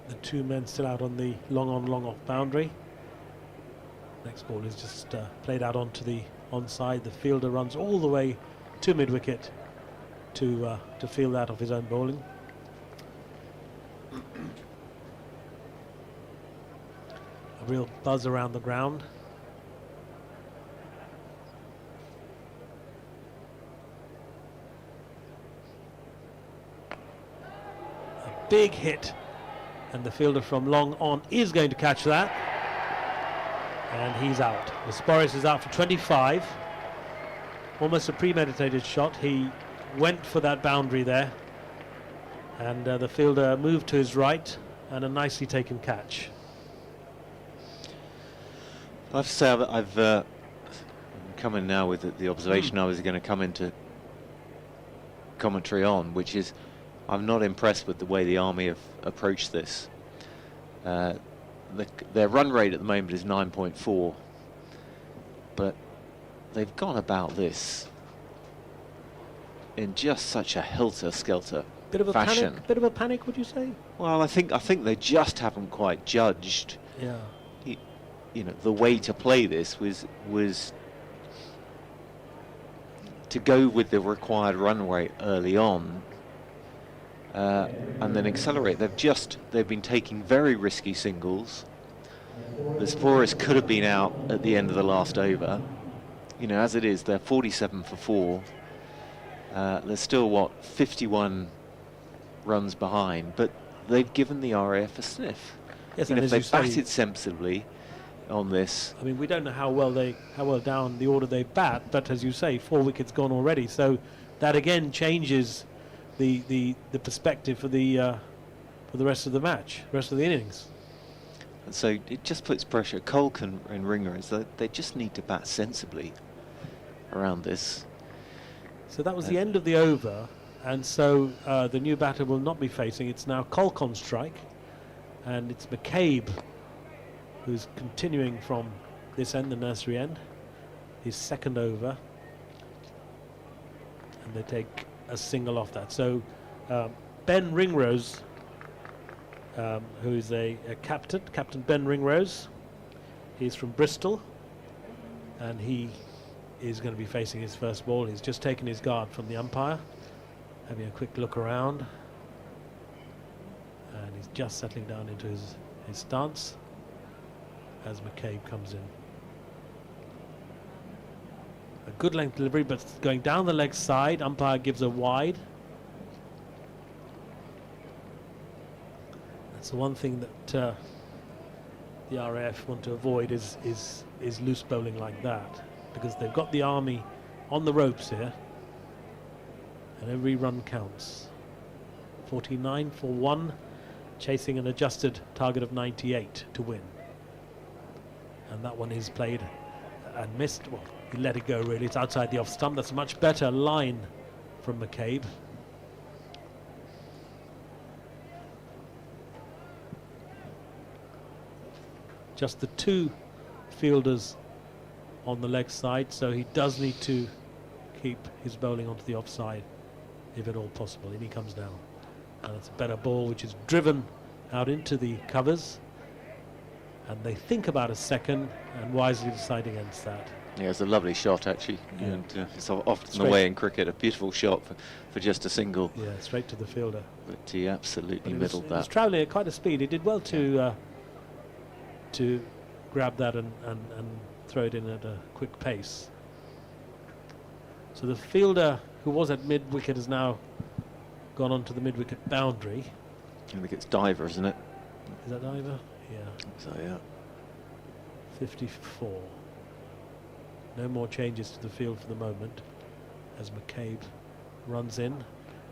The 2 men still out on the long on, long off boundary. Next ball is just played out onto the onside. The fielder runs all the way to mid wicket to field out of his own bowling. A real buzz around the ground. A big hit, and the fielder from long on is going to catch that, and he's out. Lasporis is out for 25. Almost a premeditated shot. He went for that boundary there, and the fielder moved to his right, and a nicely taken catch. I have to say I've come in now with the observation I was going to come into commentary on, which is I'm not impressed with the way the Army have approached this. Their run rate at the moment is 9.4, but they've gone about this in just such a helter-skelter Bit of a fashion. panic. Bit of a panic, would you say? Well, I think they just haven't quite judged. Yeah. You know, the way to play this was to go with the required run rate early on, and then accelerate. They've been taking very risky singles. The Sporers could have been out at the end of the last over. You know, as it is, they're 47 for 4. There's still 51 runs behind, but they've given the RAF a sniff. Yes, and and if as you they've say, batted sensibly on this, I mean, we don't know how well down the order they bat, but as you say, 4 wickets gone already. So that again changes the perspective for the rest of the match, rest of the innings. so it just puts pressure. Colk and Ringers, they just need to bat sensibly around this. So that was the end of the over, and so the new batter will not be facing. It's now Colk on strike, and it's McCabe who's continuing from this end, the nursery end, his second over, and they take a single off that. So Ben Ringrose, who is a Captain Ben Ringrose, he's from Bristol, and he is going to be facing his first ball. He's just taken his guard from the umpire, having a quick look around, and he's just settling down into his stance as McCabe comes in. A good length delivery, but going down the leg side. Umpire gives a wide. That's the one thing that the RAF want to avoid is loose bowling like that, because they've got the Army on the ropes here, and every run counts. 49 for 1, chasing an adjusted target of 98 to win. And that one is played and missed. Well, he let it go really. It's outside the off stump. That's a much better line from McCabe. Just the 2 fielders on the leg side, so he does need to keep his bowling onto the offside if at all possible. And he comes down, and it's a better ball which is driven out into the covers, and they think about a second and wisely decide against that. Yeah, it's a lovely shot actually, Yeah. and it's often Straight. the way in cricket, a beautiful shot for just a single. Yeah, straight to the fielder. But he absolutely But middled it was that. travelling at quite a speed. He did well to grab that and throw it in at a quick pace. So the fielder who was at mid-wicket has now gone on to the mid-wicket boundary. I think it's Diver, isn't it? Is that Diver? Yeah. So yeah. 54. No more changes to the field for the moment as McCabe runs in.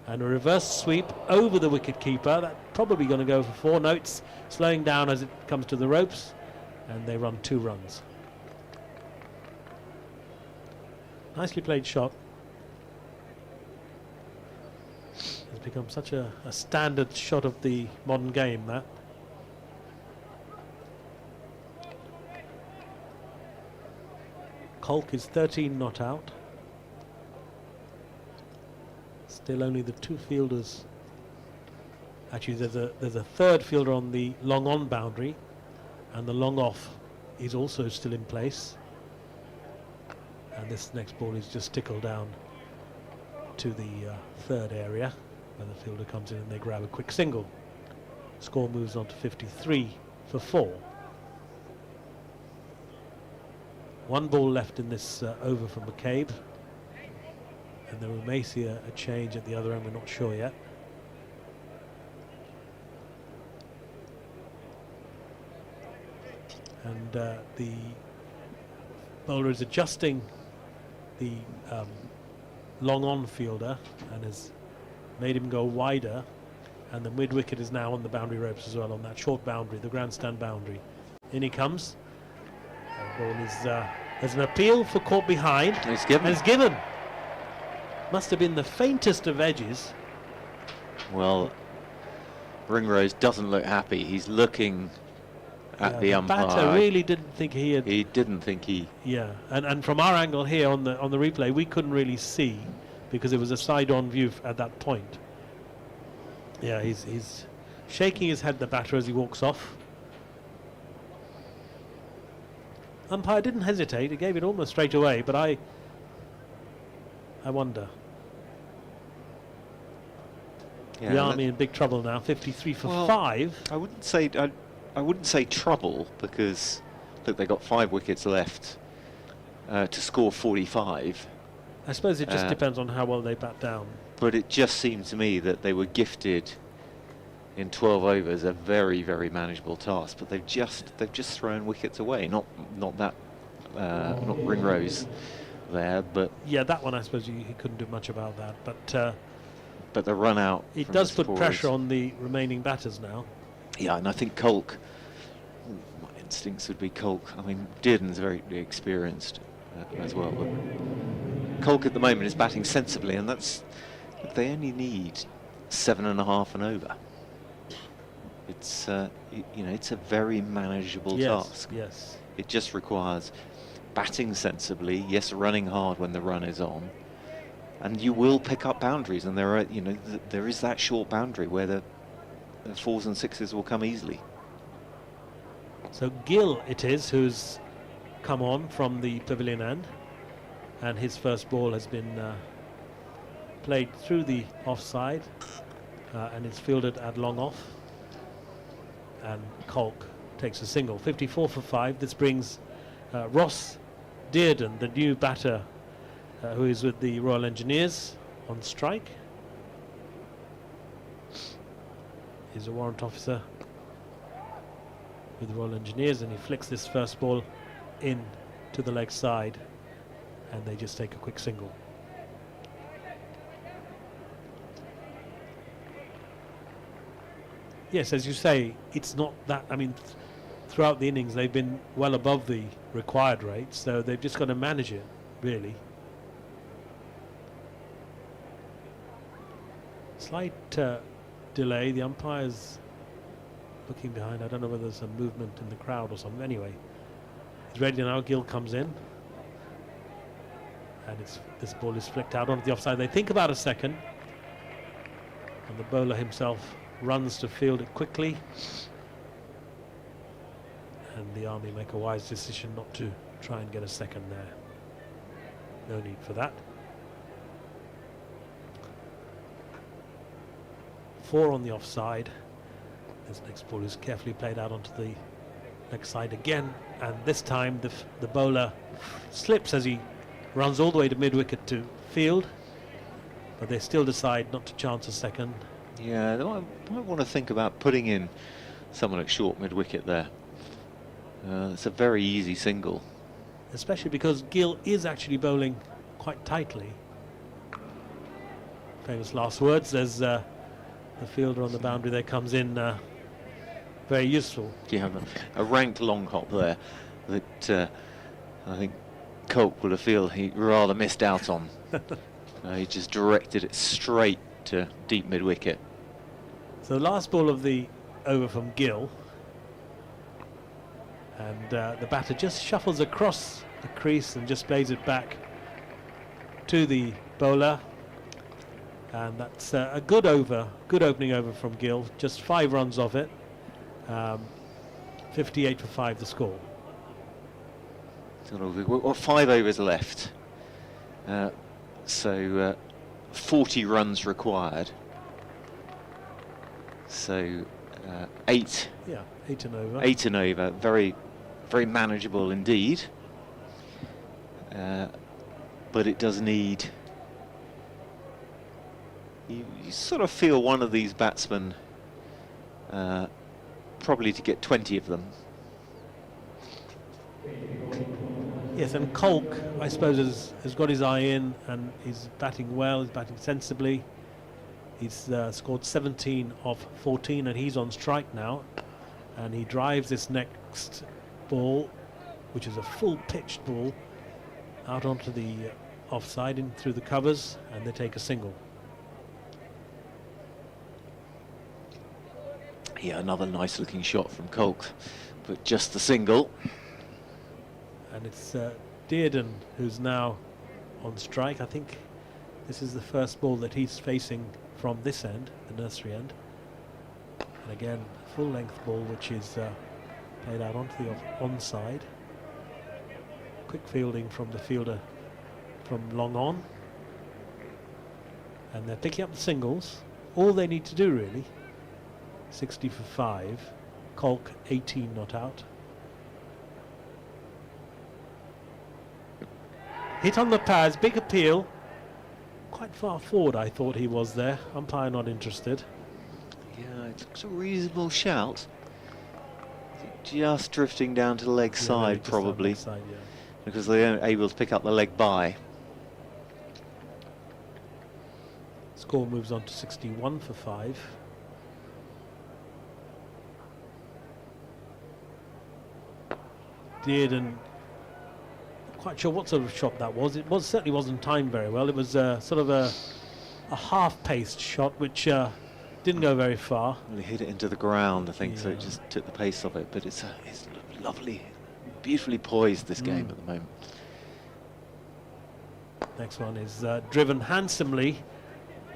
And a reverse sweep over the wicket keeper. That's probably going to go for 4 notes, slowing down as it comes to the ropes. And they run 2 runs. Nicely played shot. It's become such a standard shot of the modern game, that. Colk is 13 not out. Still only the 2 fielders. Actually, there's a 3rd fielder on the long on boundary, and the long off is also still in place. And this next ball is just tickled down to the 3rd area, where the fielder comes in and they grab a quick single. Score moves on to 53 for 4. 1 ball left in this over for McCabe, and then we may see a change at the other end. We're not sure yet. And the bowler is adjusting the long on fielder and has made him go wider, and the mid wicket is now on the boundary ropes as well, on that short boundary, the grandstand boundary. In he comes. The ball is there's an appeal for caught behind. It's given. And it's given. Must have been the faintest of edges. Well, Ringrose doesn't look happy. He's looking at the umpire. Batter really didn't think he had. He didn't think he. Yeah, and from our angle here on the replay, we couldn't really see, because it was a side-on view at that point. Yeah, he's shaking his head, the batter, as he walks off. Umpire didn't hesitate. He gave it almost straight away, but I wonder. Yeah, The Army in big trouble now. 53 for well, 5. I wouldn't say trouble, because look, they got 5 wickets left to score 45. I suppose it just depends on how well they bat down. But it just seemed to me that they were gifted in 12 overs a very, very manageable task. But they've just thrown wickets away. Not Ringrose there, but yeah, that one I suppose he couldn't do much about that. But the run out. It from does the put Spurs. pressure on the remaining batters now. Yeah, and I think Kolk. My instincts would be Kolk. I mean, Dearden's very experienced as well. But Kolk at the moment is batting sensibly, and that's. They only need 7.5 and over. It's it's a very manageable task. Yes. It just requires batting sensibly, yes, running hard when the run is on, and you will pick up boundaries. And there are, there is that short boundary where the 4s and 6s will come easily. So Gill it is who's come on from the pavilion end, and his first ball has been played through the offside, and it's fielded at long off, and Kolk takes a single. 54 for 5. This brings Ross Dearden, the new batter who is with the Royal Engineers, on strike. He's a warrant officer with the Royal Engineers, and he flicks this first ball in to the leg side, and they just take a quick single. Yes, as you say, it's not that. I mean, throughout the innings, they've been well above the required rate, so they've just got to manage it, really. Slight delay. The umpire's looking behind. I don't know whether there's some movement in the crowd or something. Anyway, he's ready now. Gill comes in, and this ball is flicked out onto the offside. They think about a second, and the bowler himself runs to field it quickly, and the Army make a wise decision not to try and get a second there. No need for that. 4 on the offside. This next ball is carefully played out onto the leg side again, and this time the bowler slips as he runs all the way to mid-wicket to field, but they still decide not to chance a second. Yeah, they might want to think about putting in someone at short mid-wicket there. It's a very easy single. Especially because Gill is actually bowling quite tightly. Famous last words. There's the fielder on the boundary there comes in very useful. Do you have a ranked long hop there that I think Kolk would have feel he rather missed out on. He just directed it straight to deep mid-wicket. So the last ball of the over from Gill, and the batter just shuffles across the crease and just plays it back to the bowler, and that's a good opening over from Gill. Just 5 runs off it. 58 for 5 the score. We've got 5 overs left, so 40 runs required. So 8. Yeah, 8 and over. 8 and over. Very, very manageable indeed. But it does need. You sort of feel one of these batsmen probably to get 20 of them. Yes, and Kolk, I suppose, has got his eye in, and he's batting well, he's batting sensibly. He's scored 17 of 14, and he's on strike now. And he drives this next ball, which is a full-pitched ball, out onto the offside, in through the covers, and they take a single. Yeah, another nice-looking shot from Kolk, but just the single. And it's Dearden who's now on strike. I think This is the first ball that he's facing from this end, the nursery end. And again, full length ball which is played out onto the onside. Quick fielding from the fielder from long on. And they're picking up the singles. All they need to do really, 60 for 5, Kolk 18 not out. Hit on the pads, big appeal. Quite far forward I thought he was there. Umpire not interested. Yeah, it looks a reasonable shout. Just drifting down to the leg side, really just probably, leg side, yeah. because they weren't able to pick up the leg by. Score moves on to 61 for 5. Dearden, quite sure what sort of shot that was. It certainly wasn't timed very well. It was sort of a half-paced shot which didn't go very far. Well, he hit it into the ground, I think, so it Yeah. just took the pace of it. But it's lovely, beautifully poised, this game at the moment. Next one is driven handsomely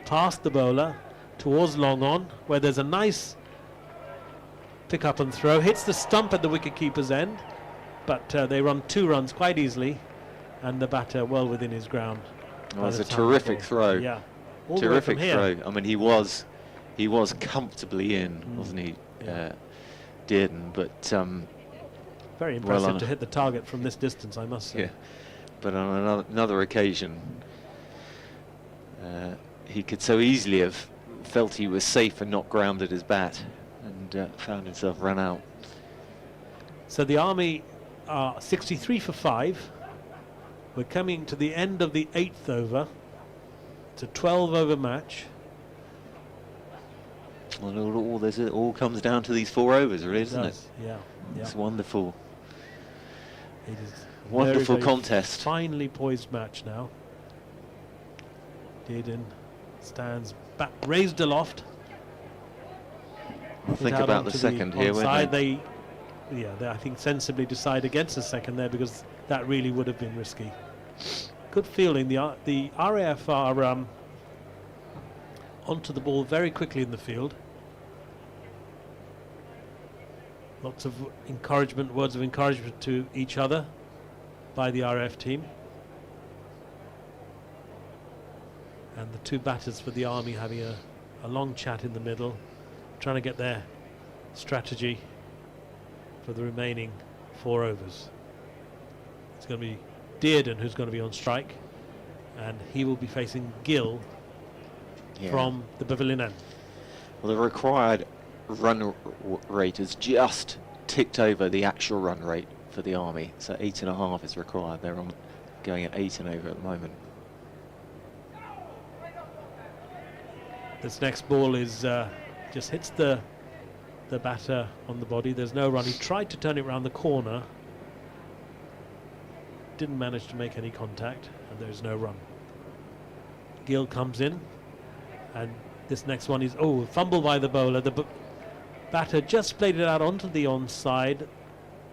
past the bowler towards long on, where there's a nice pick up and throw. Hits the stump at the wicket-keeper's end, but they run 2 runs quite easily, and the batter well within his ground. Well, it was a terrific throw. Yeah, all the way from Terrific here. throw. I mean, he was comfortably in, wasn't he, Yeah. Dearden? But Very well impressive on to hit the target from this distance, I must say. yeah, but on another occasion, he could so easily have felt he was safe and not grounded his bat, and found himself run out. So the Army are 63 for 5. We're coming to the end of the 8th over. It's a 12-over match. Well, it all comes down to these 4 overs, really, doesn't it? Yeah. It's wonderful. It is a Wonderful very contest. finely poised match now. Dearden stands back, raised aloft. I'll think Out about the onto second here, won't onside. they? They, I think, sensibly decide against the second there because that really would have been risky. Good fielding. The RAF are onto the ball very quickly in the field. Lots of encouragement, words of encouragement to each other by the RAF team. And the 2 batters for the Army having a long chat in the middle, trying to get their strategy for the remaining 4 overs. It's going to be Dearden who's going to be on strike, and he will be facing Gill from the pavilion end. Well, the required run rate has just ticked over the actual run rate for the Army, so 8.5 is required. They're going at 8 and over at the moment. This next ball is just hits the batter on the body. There's no run. He tried to turn it around the corner, didn't manage to make any contact, and there's no run. Gill comes in, and this next one is fumble by the bowler. The batter just played it out onto the onside.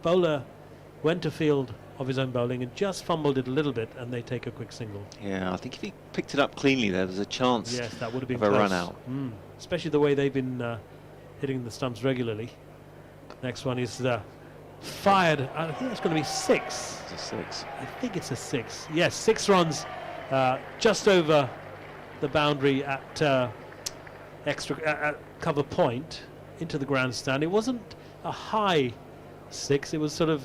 Bowler went to field of his own bowling and just fumbled it a little bit, and they take a quick single. Yeah, I think if he picked it up cleanly, there was a chance Yes, that would have been of a close. run out. Especially the way they've been hitting the stumps regularly. Next one is fired. I think it's going to be 6. It's a 6. I think it's a 6. Yes, 6 runs just over the boundary at at cover point into the grandstand. It wasn't a high 6. It was sort of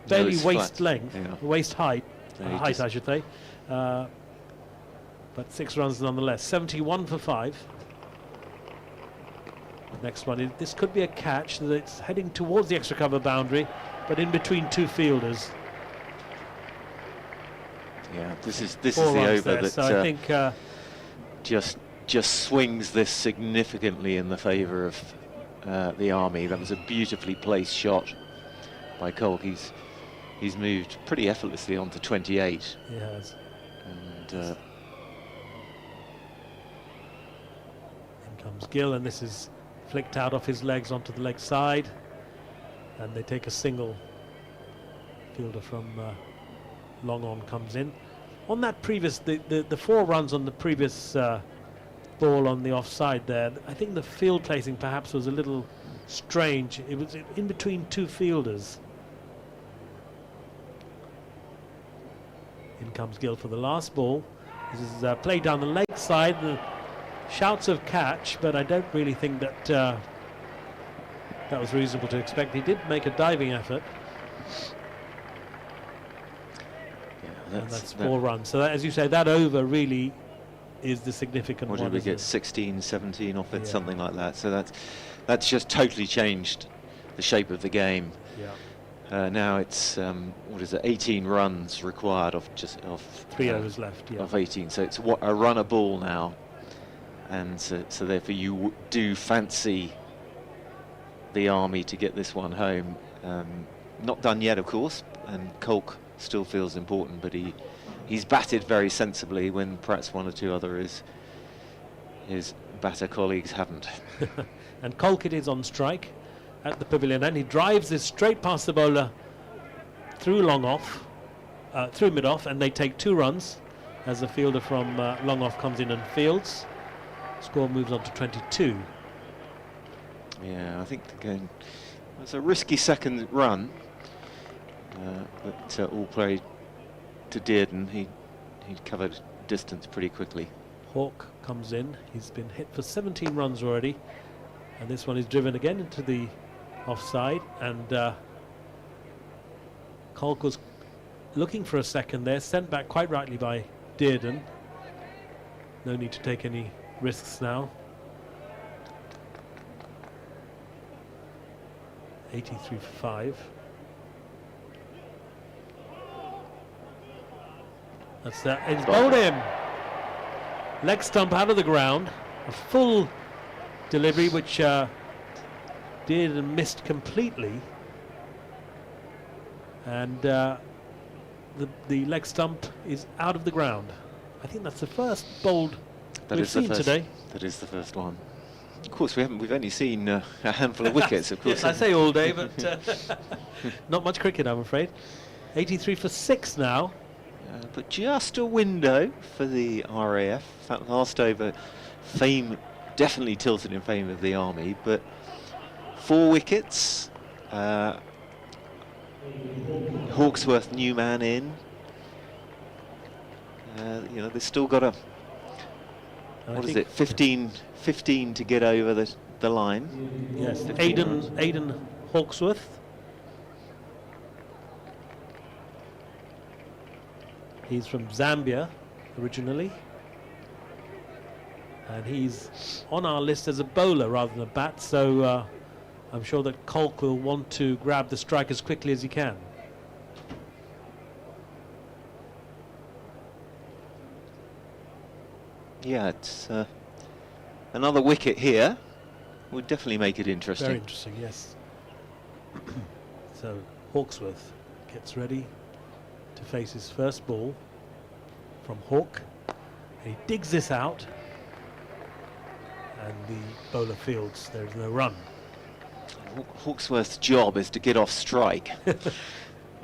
barely it's waist flat. length, Yeah. waist height, Yeah, he height just- I should say. But 6 runs nonetheless. 71 for 5. Next one, this could be a catch. It's heading towards the extra cover boundary, but in between 2 fielders. Yeah, this is 4 the runs over there, that so I think just swings this significantly in the favour of the Army. That was a beautifully placed shot by Kolk. He's moved pretty effortlessly on to 28. he has. And In comes Gill, and this is flicked out off his legs onto the leg side, and they take a single. Fielder from long on comes in. On that previous, the 4 runs on the previous ball on the offside there, I think the field placing perhaps was a little strange. It was in between 2 fielders. In comes Gill for the last ball. This is played down the leg side. The shouts of catch, but I don't really think that that was reasonable to expect. He did make a diving effort. Yeah, and that's 4 runs. So that, as you say, that over really is the significant one. What did we get? 16, 17 off it, Yeah. something like that. So that's just totally changed the shape of the game. Yeah. Now it's what is it? 18 runs required of 3 overs left. Yeah. of 18. So it's a runner ball now, and so therefore you do fancy the Army to get this one home. Not done yet, of course, and Kolk still feels important, but he's batted very sensibly when perhaps 1 or 2 other his batter colleagues haven't. And Kolk it is on strike at the pavilion end. He drives this straight past the bowler through long off, through mid off, and they take 2 runs as the fielder from long off comes in and fields. Score moves on to 22. Yeah, I think again it was a risky second run, but all played to Dearden. He covered distance pretty quickly. Hawke comes in. He's been hit for 17 runs already, and this one is driven again into the offside, and Kolk was looking for a second there, sent back quite rightly by Dearden. No need to take any risks now. 83 for 5. That's that. It's bowled him. Leg stump out of the ground. A full delivery, which did and missed completely. And the leg stump is out of the ground. I think that's the first bowled we've seen today. That is the first one. Of course, we've only seen a handful of wickets. Of course, yes, I say all day, but not much cricket, I'm afraid. 83 for 6 now. but just a window for the RAF. That last over, fame definitely tilted in favour of the Army, but 4 wickets. Hawksworth, new man in. You know, they've still got a, what is it, 15 to get over the line. Yes, Aidan Hawksworth. He's from Zambia originally, and he's on our list as a bowler rather than a bat, so I'm sure that Kolk will want to grab the strike as quickly as he can. Yeah, it's another wicket here would definitely make it interesting. Very interesting, yes. So Hawksworth gets ready to face his first ball from Hawke. He digs this out, and the bowler fields. There is no run. Hawksworth's job is to get off strike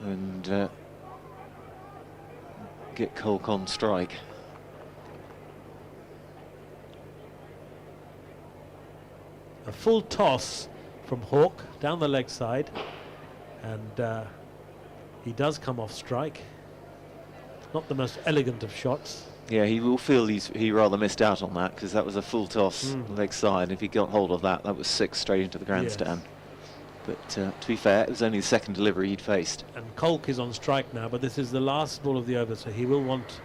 and get Kolk on strike. A full toss from Hawke down the leg side, and he does come off strike. Not the most elegant of shots. Yeah, he will feel he rather missed out on that, because that was a full toss leg side. If he got hold of that, that was 6 straight into the grandstand. Yes. But to be fair, it was only the second delivery he'd faced. And Kolk is on strike now, but this is the last ball of the over, so he will want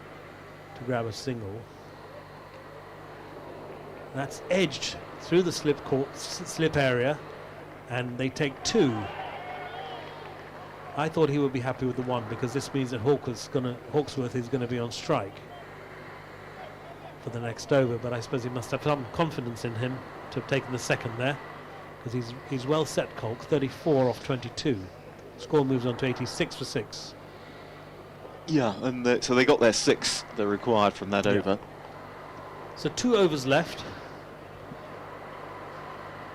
to grab a single. That's edged through the slip area, and they take 2. I thought he would be happy with the 1, because this means that Hawksworth is going to be on strike for the next over, but I suppose he must have some confidence in him to have taken the second there, because he's well set, Kolk. 34 off 22. Score moves on to 86 for 6. Yeah, and so they got their 6 they're required from that over. So 2 overs left.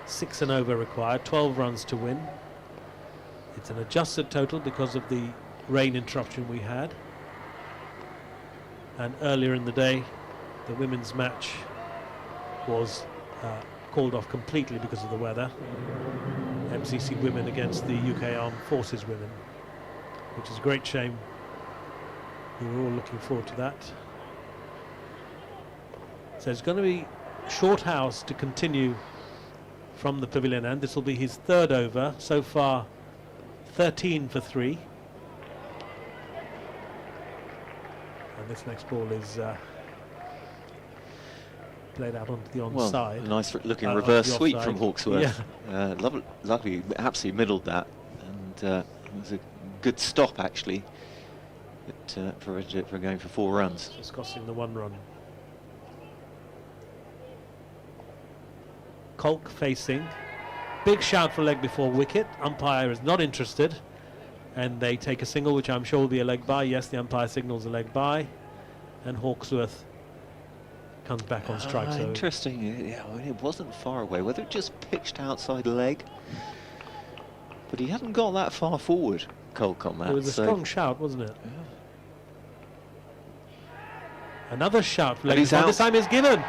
6 and over required, 12 runs to win. It's an adjusted total because of the rain interruption we had. And earlier in the day, the women's match was called off completely because of the weather. MCC women against the UK Armed Forces women, which is a great shame. We were all looking forward to that. So it's going to be Shorthouse to continue from the pavilion end. This will be his third over. So far, 13 for 3. And this next ball is played out onto the onside. Well, nice looking reverse sweep from Hawksworth. Yeah. Lovely, absolutely middled that, and it was a good stop actually. For going for 4 runs. Just costing the 1 run. Kolk facing. Big shout for leg before wicket. Umpire is not interested. And they take a single, which I'm sure will be a leg by. Yes, the umpire signals a leg by. And Hawksworth comes back on strike. So interesting. Yeah, I mean, it wasn't far away. Whether it just pitched outside leg. But he hadn't got that far forward, Kolk, on that. It was a strong shout, wasn't it? Yeah. Another shout for leg he's before. out. This time is given.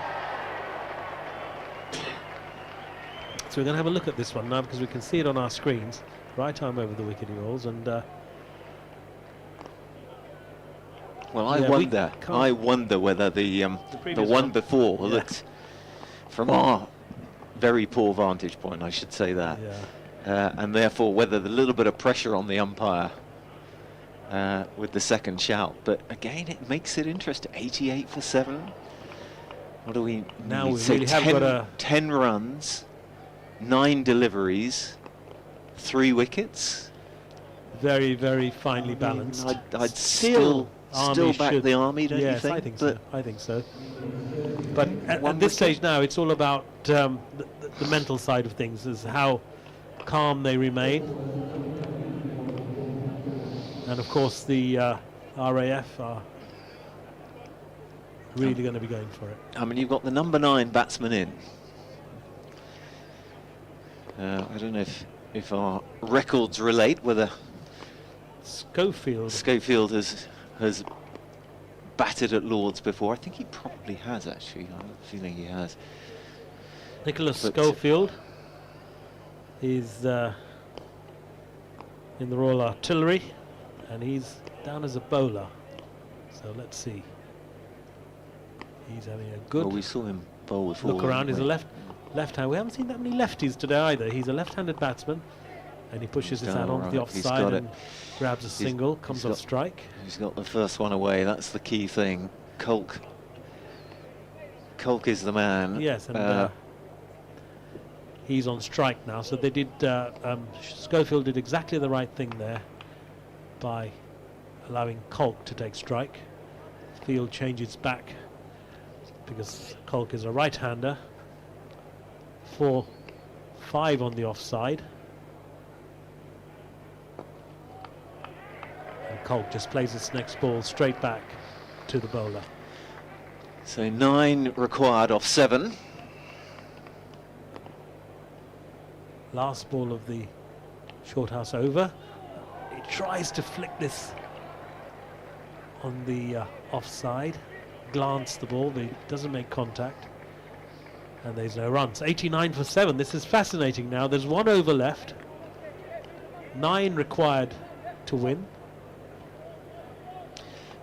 So we're going to have a look at this one now because we can see it on our screens. Right arm over the wicket he rolls, and well, yeah, I wonder whether the one before looked, from our very poor vantage point, I should say that, and therefore whether the little bit of pressure on the umpire with the second shout. But again, it makes it interesting. 88 for 7. What do we now? We We say really have got 10 runs, 9 deliveries, 3 wickets. very, very finely balanced. I'd still back the Army, don't you think? I think so. I think so. But at this stage now, it's all about the mental side of things, is how calm they remain. And of course, the RAF are really going to be going for it. I mean, you've got the number 9 batsman in. I don't know if our records relate, whether Schofield has batted at Lords before. I think he probably has, actually. I have a feeling he has. Nicholas Schofield is in the Royal Artillery, and he's down as a bowler. So let's see. He's having a good we saw him bowl before. look around. He's a left hand. We haven't seen that many lefties today either. He's a left-handed batsman, and he pushes his hand onto the offside and grabs a single, comes off strike. He's got the first one away. That's the key thing. Kolk is the man. Yes, and he's on strike now. So they did. Schofield did exactly the right thing there by allowing Kolk to take strike. Field changes back because Kolk is a right-hander. 4-5 on the offside. And Kolk just plays this next ball straight back to the bowler. So 9 required off 7. Last ball of the Shorthouse over. He tries to flick this on the offside. Glance the ball, but he doesn't make contact. And there's no runs. 89 for 7. This is fascinating now. There's 1 over left. 9 required to win.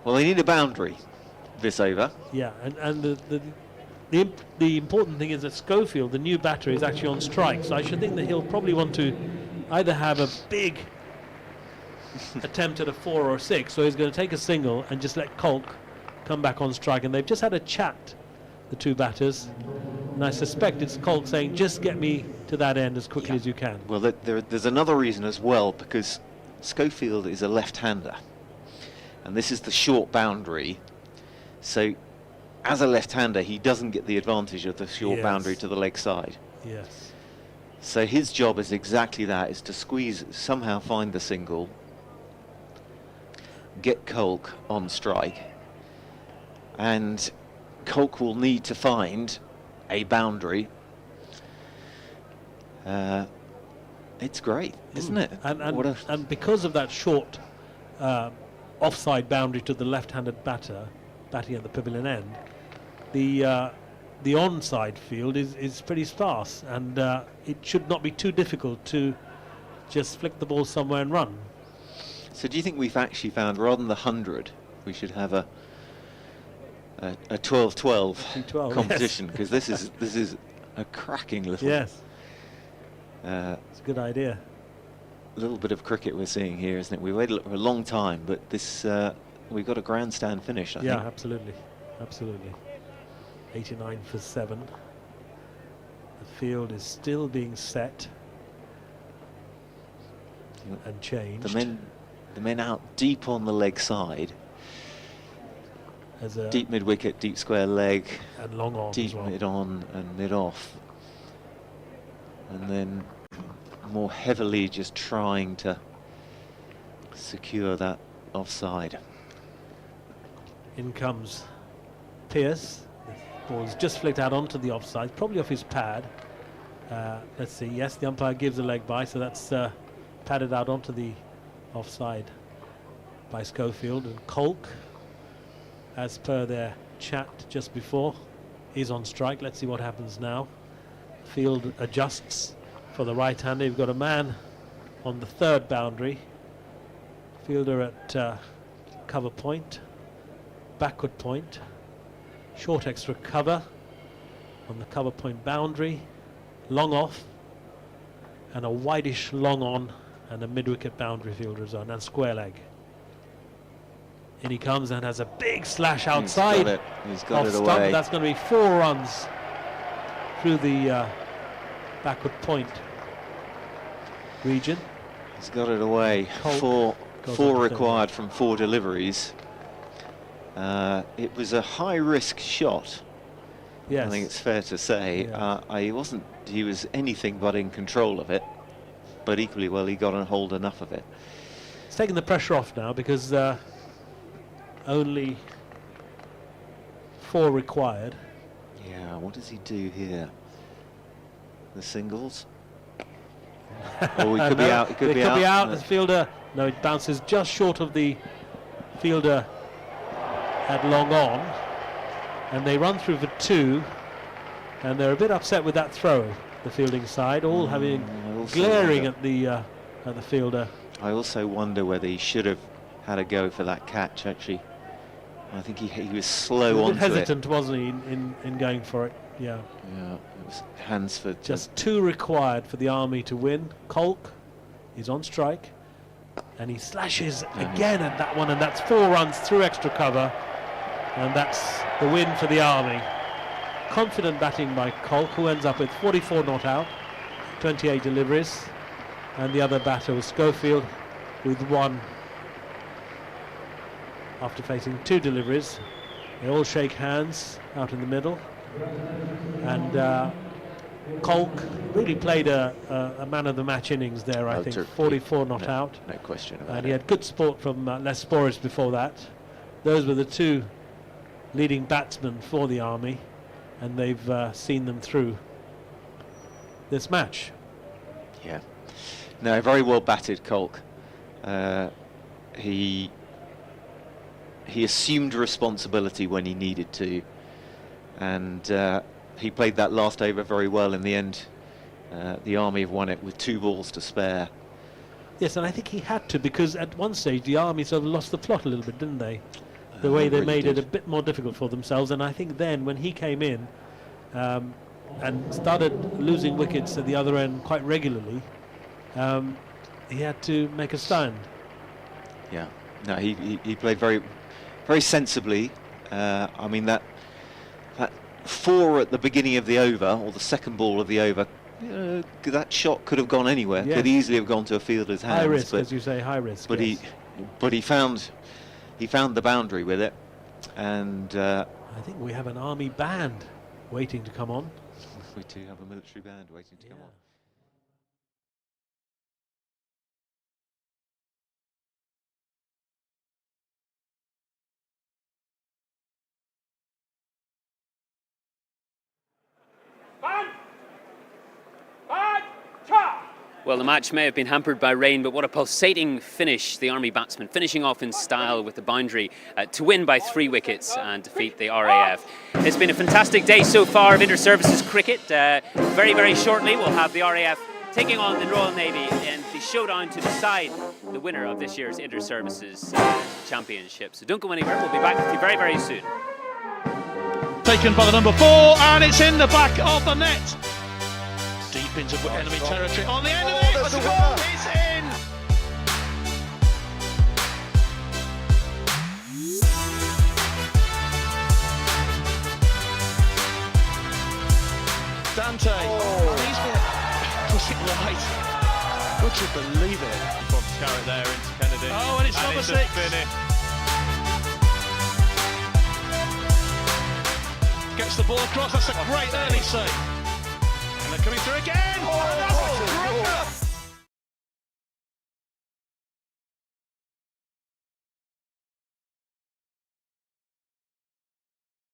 Well, they need a boundary this over. Yeah, and the important thing is that Schofield, the new batter, is actually on strike. So I should think that he'll probably want to either have a big attempt at a 4 or a 6, so he's going to take a single and just let Kolk come back on strike. And they've just had a chat, the two batters. And I suspect it's Kolk saying, just get me to that end as quickly as you can. Well, there's another reason as well, because Schofield is a left-hander. And this is the short boundary. So, as a left-hander, he doesn't get the advantage of the short boundary to the leg side. Yes. So his job is exactly that, is to squeeze, somehow find the single, get Kolk on strike. And Kolk will need to find a boundary. It's great, isn't it? And because of that short offside boundary to the left-handed batter, batting at the pavilion end, the onside field is pretty sparse, and it should not be too difficult to just flick the ball somewhere and run. So do you think we've actually found, rather than the 100, we should have a 12-12 competition? Because this is a cracking little. Yes. It's a good idea. A little bit of cricket we're seeing here, isn't it? We waited a long time, but this we've got a grandstand finish, I think. Yeah, absolutely, absolutely. 89 for 7. The field is still being set and changed. The men out deep on the leg side. As a deep mid wicket, deep square leg, and long on, deep as well. mid on and mid off, and then more heavily just trying to secure that offside. In comes Pearce. The ball's just flicked out onto the offside, probably off his pad. Let's see. Yes, the umpire gives a leg by, so that's padded out onto the offside by Schofield. And Colk, as per their chat just before, is on strike. Let's see what happens now. Field adjusts for the right-hander. You've got a man on the third boundary. Fielder at cover point, backward point, short extra cover on the cover point boundary, long off, and a wideish long on, and a mid-wicket boundary fielder zone, and square leg. In he comes and has a big slash outside. He's got it stump. away. That's going to be 4 runs through the backward point region. He's got it away. Colk Four required from 4 deliveries. It was a high-risk shot. Yes. I think it's fair to say. Yeah. He was anything but in control of it, but equally well he got a hold enough of it. It's taking the pressure off now, because only 4 required. Yeah, what does he do here? The singles? Oh, he could be out. He could be out. The fielder, no, it bounces just short of the fielder at long on, and they run through for 2, and they're a bit upset with that throw, the fielding side, all glaring at the fielder. I also wonder whether he should have had a go for that catch. Actually, I think he was slow on. Hesitant, wasn't he, in going for it? Yeah. Yeah, it was Hansford. Just 2 required for the Army to win. Colk is on strike, and he slashes again at that one, and that's 4 runs through extra cover, and that's the win for the Army. Confident batting by Colk, who ends up with 44 not out, 28 deliveries, and the other batter was Schofield with 1 after facing 2 deliveries. They all shake hands out in the middle, and Colk really played a man of the match innings there, I think. 44 not out. No question about it. And he had good support from Les Boris before that. Those were the 2 leading batsmen for the Army, and they've seen them through this match. Yeah. No, very well batted, Colk. He assumed responsibility when he needed to, and he played that last over very well. In the end, the Army have won it with 2 balls to spare. Yes, and I think he had to, because at one stage the Army sort of lost the plot a little bit, didn't they? The way they made it a bit more difficult for themselves, and I think then when he came in and started losing wickets at the other end quite regularly, he had to make a stand. Yeah, no, he played very, very sensibly. I mean, that 4 at the beginning of the over, or the second ball of the over, that shot could have gone anywhere. Yes. Could easily have gone to a fielder's hands. High risk, but, as you say, high risk. But yes. he found the boundary with it, and I think we have an Army band waiting to come on. we do have a military band waiting to come on. Band! Band! Cha! Well, the match may have been hampered by rain, but what a pulsating finish. The Army batsmen finishing off in style with the boundary to win by 3 wickets and defeat the RAF. It's been a fantastic day so far of inter-services cricket. Very, very shortly we'll have the RAF taking on the Royal Navy in the showdown to decide the winner of this year's inter-services championship. So don't go anywhere. We'll be back with you very, very soon. Taken by the number 4, and it's in the back of the net. Deep into enemy territory on the end of it. The goal is in. Dante. He's been pushing wide. Would you believe it? From Scarrett there into Kennedy. Oh, and it's number 6. Finish. Gets the ball across. That's a great early save. And they're coming through again. Oh,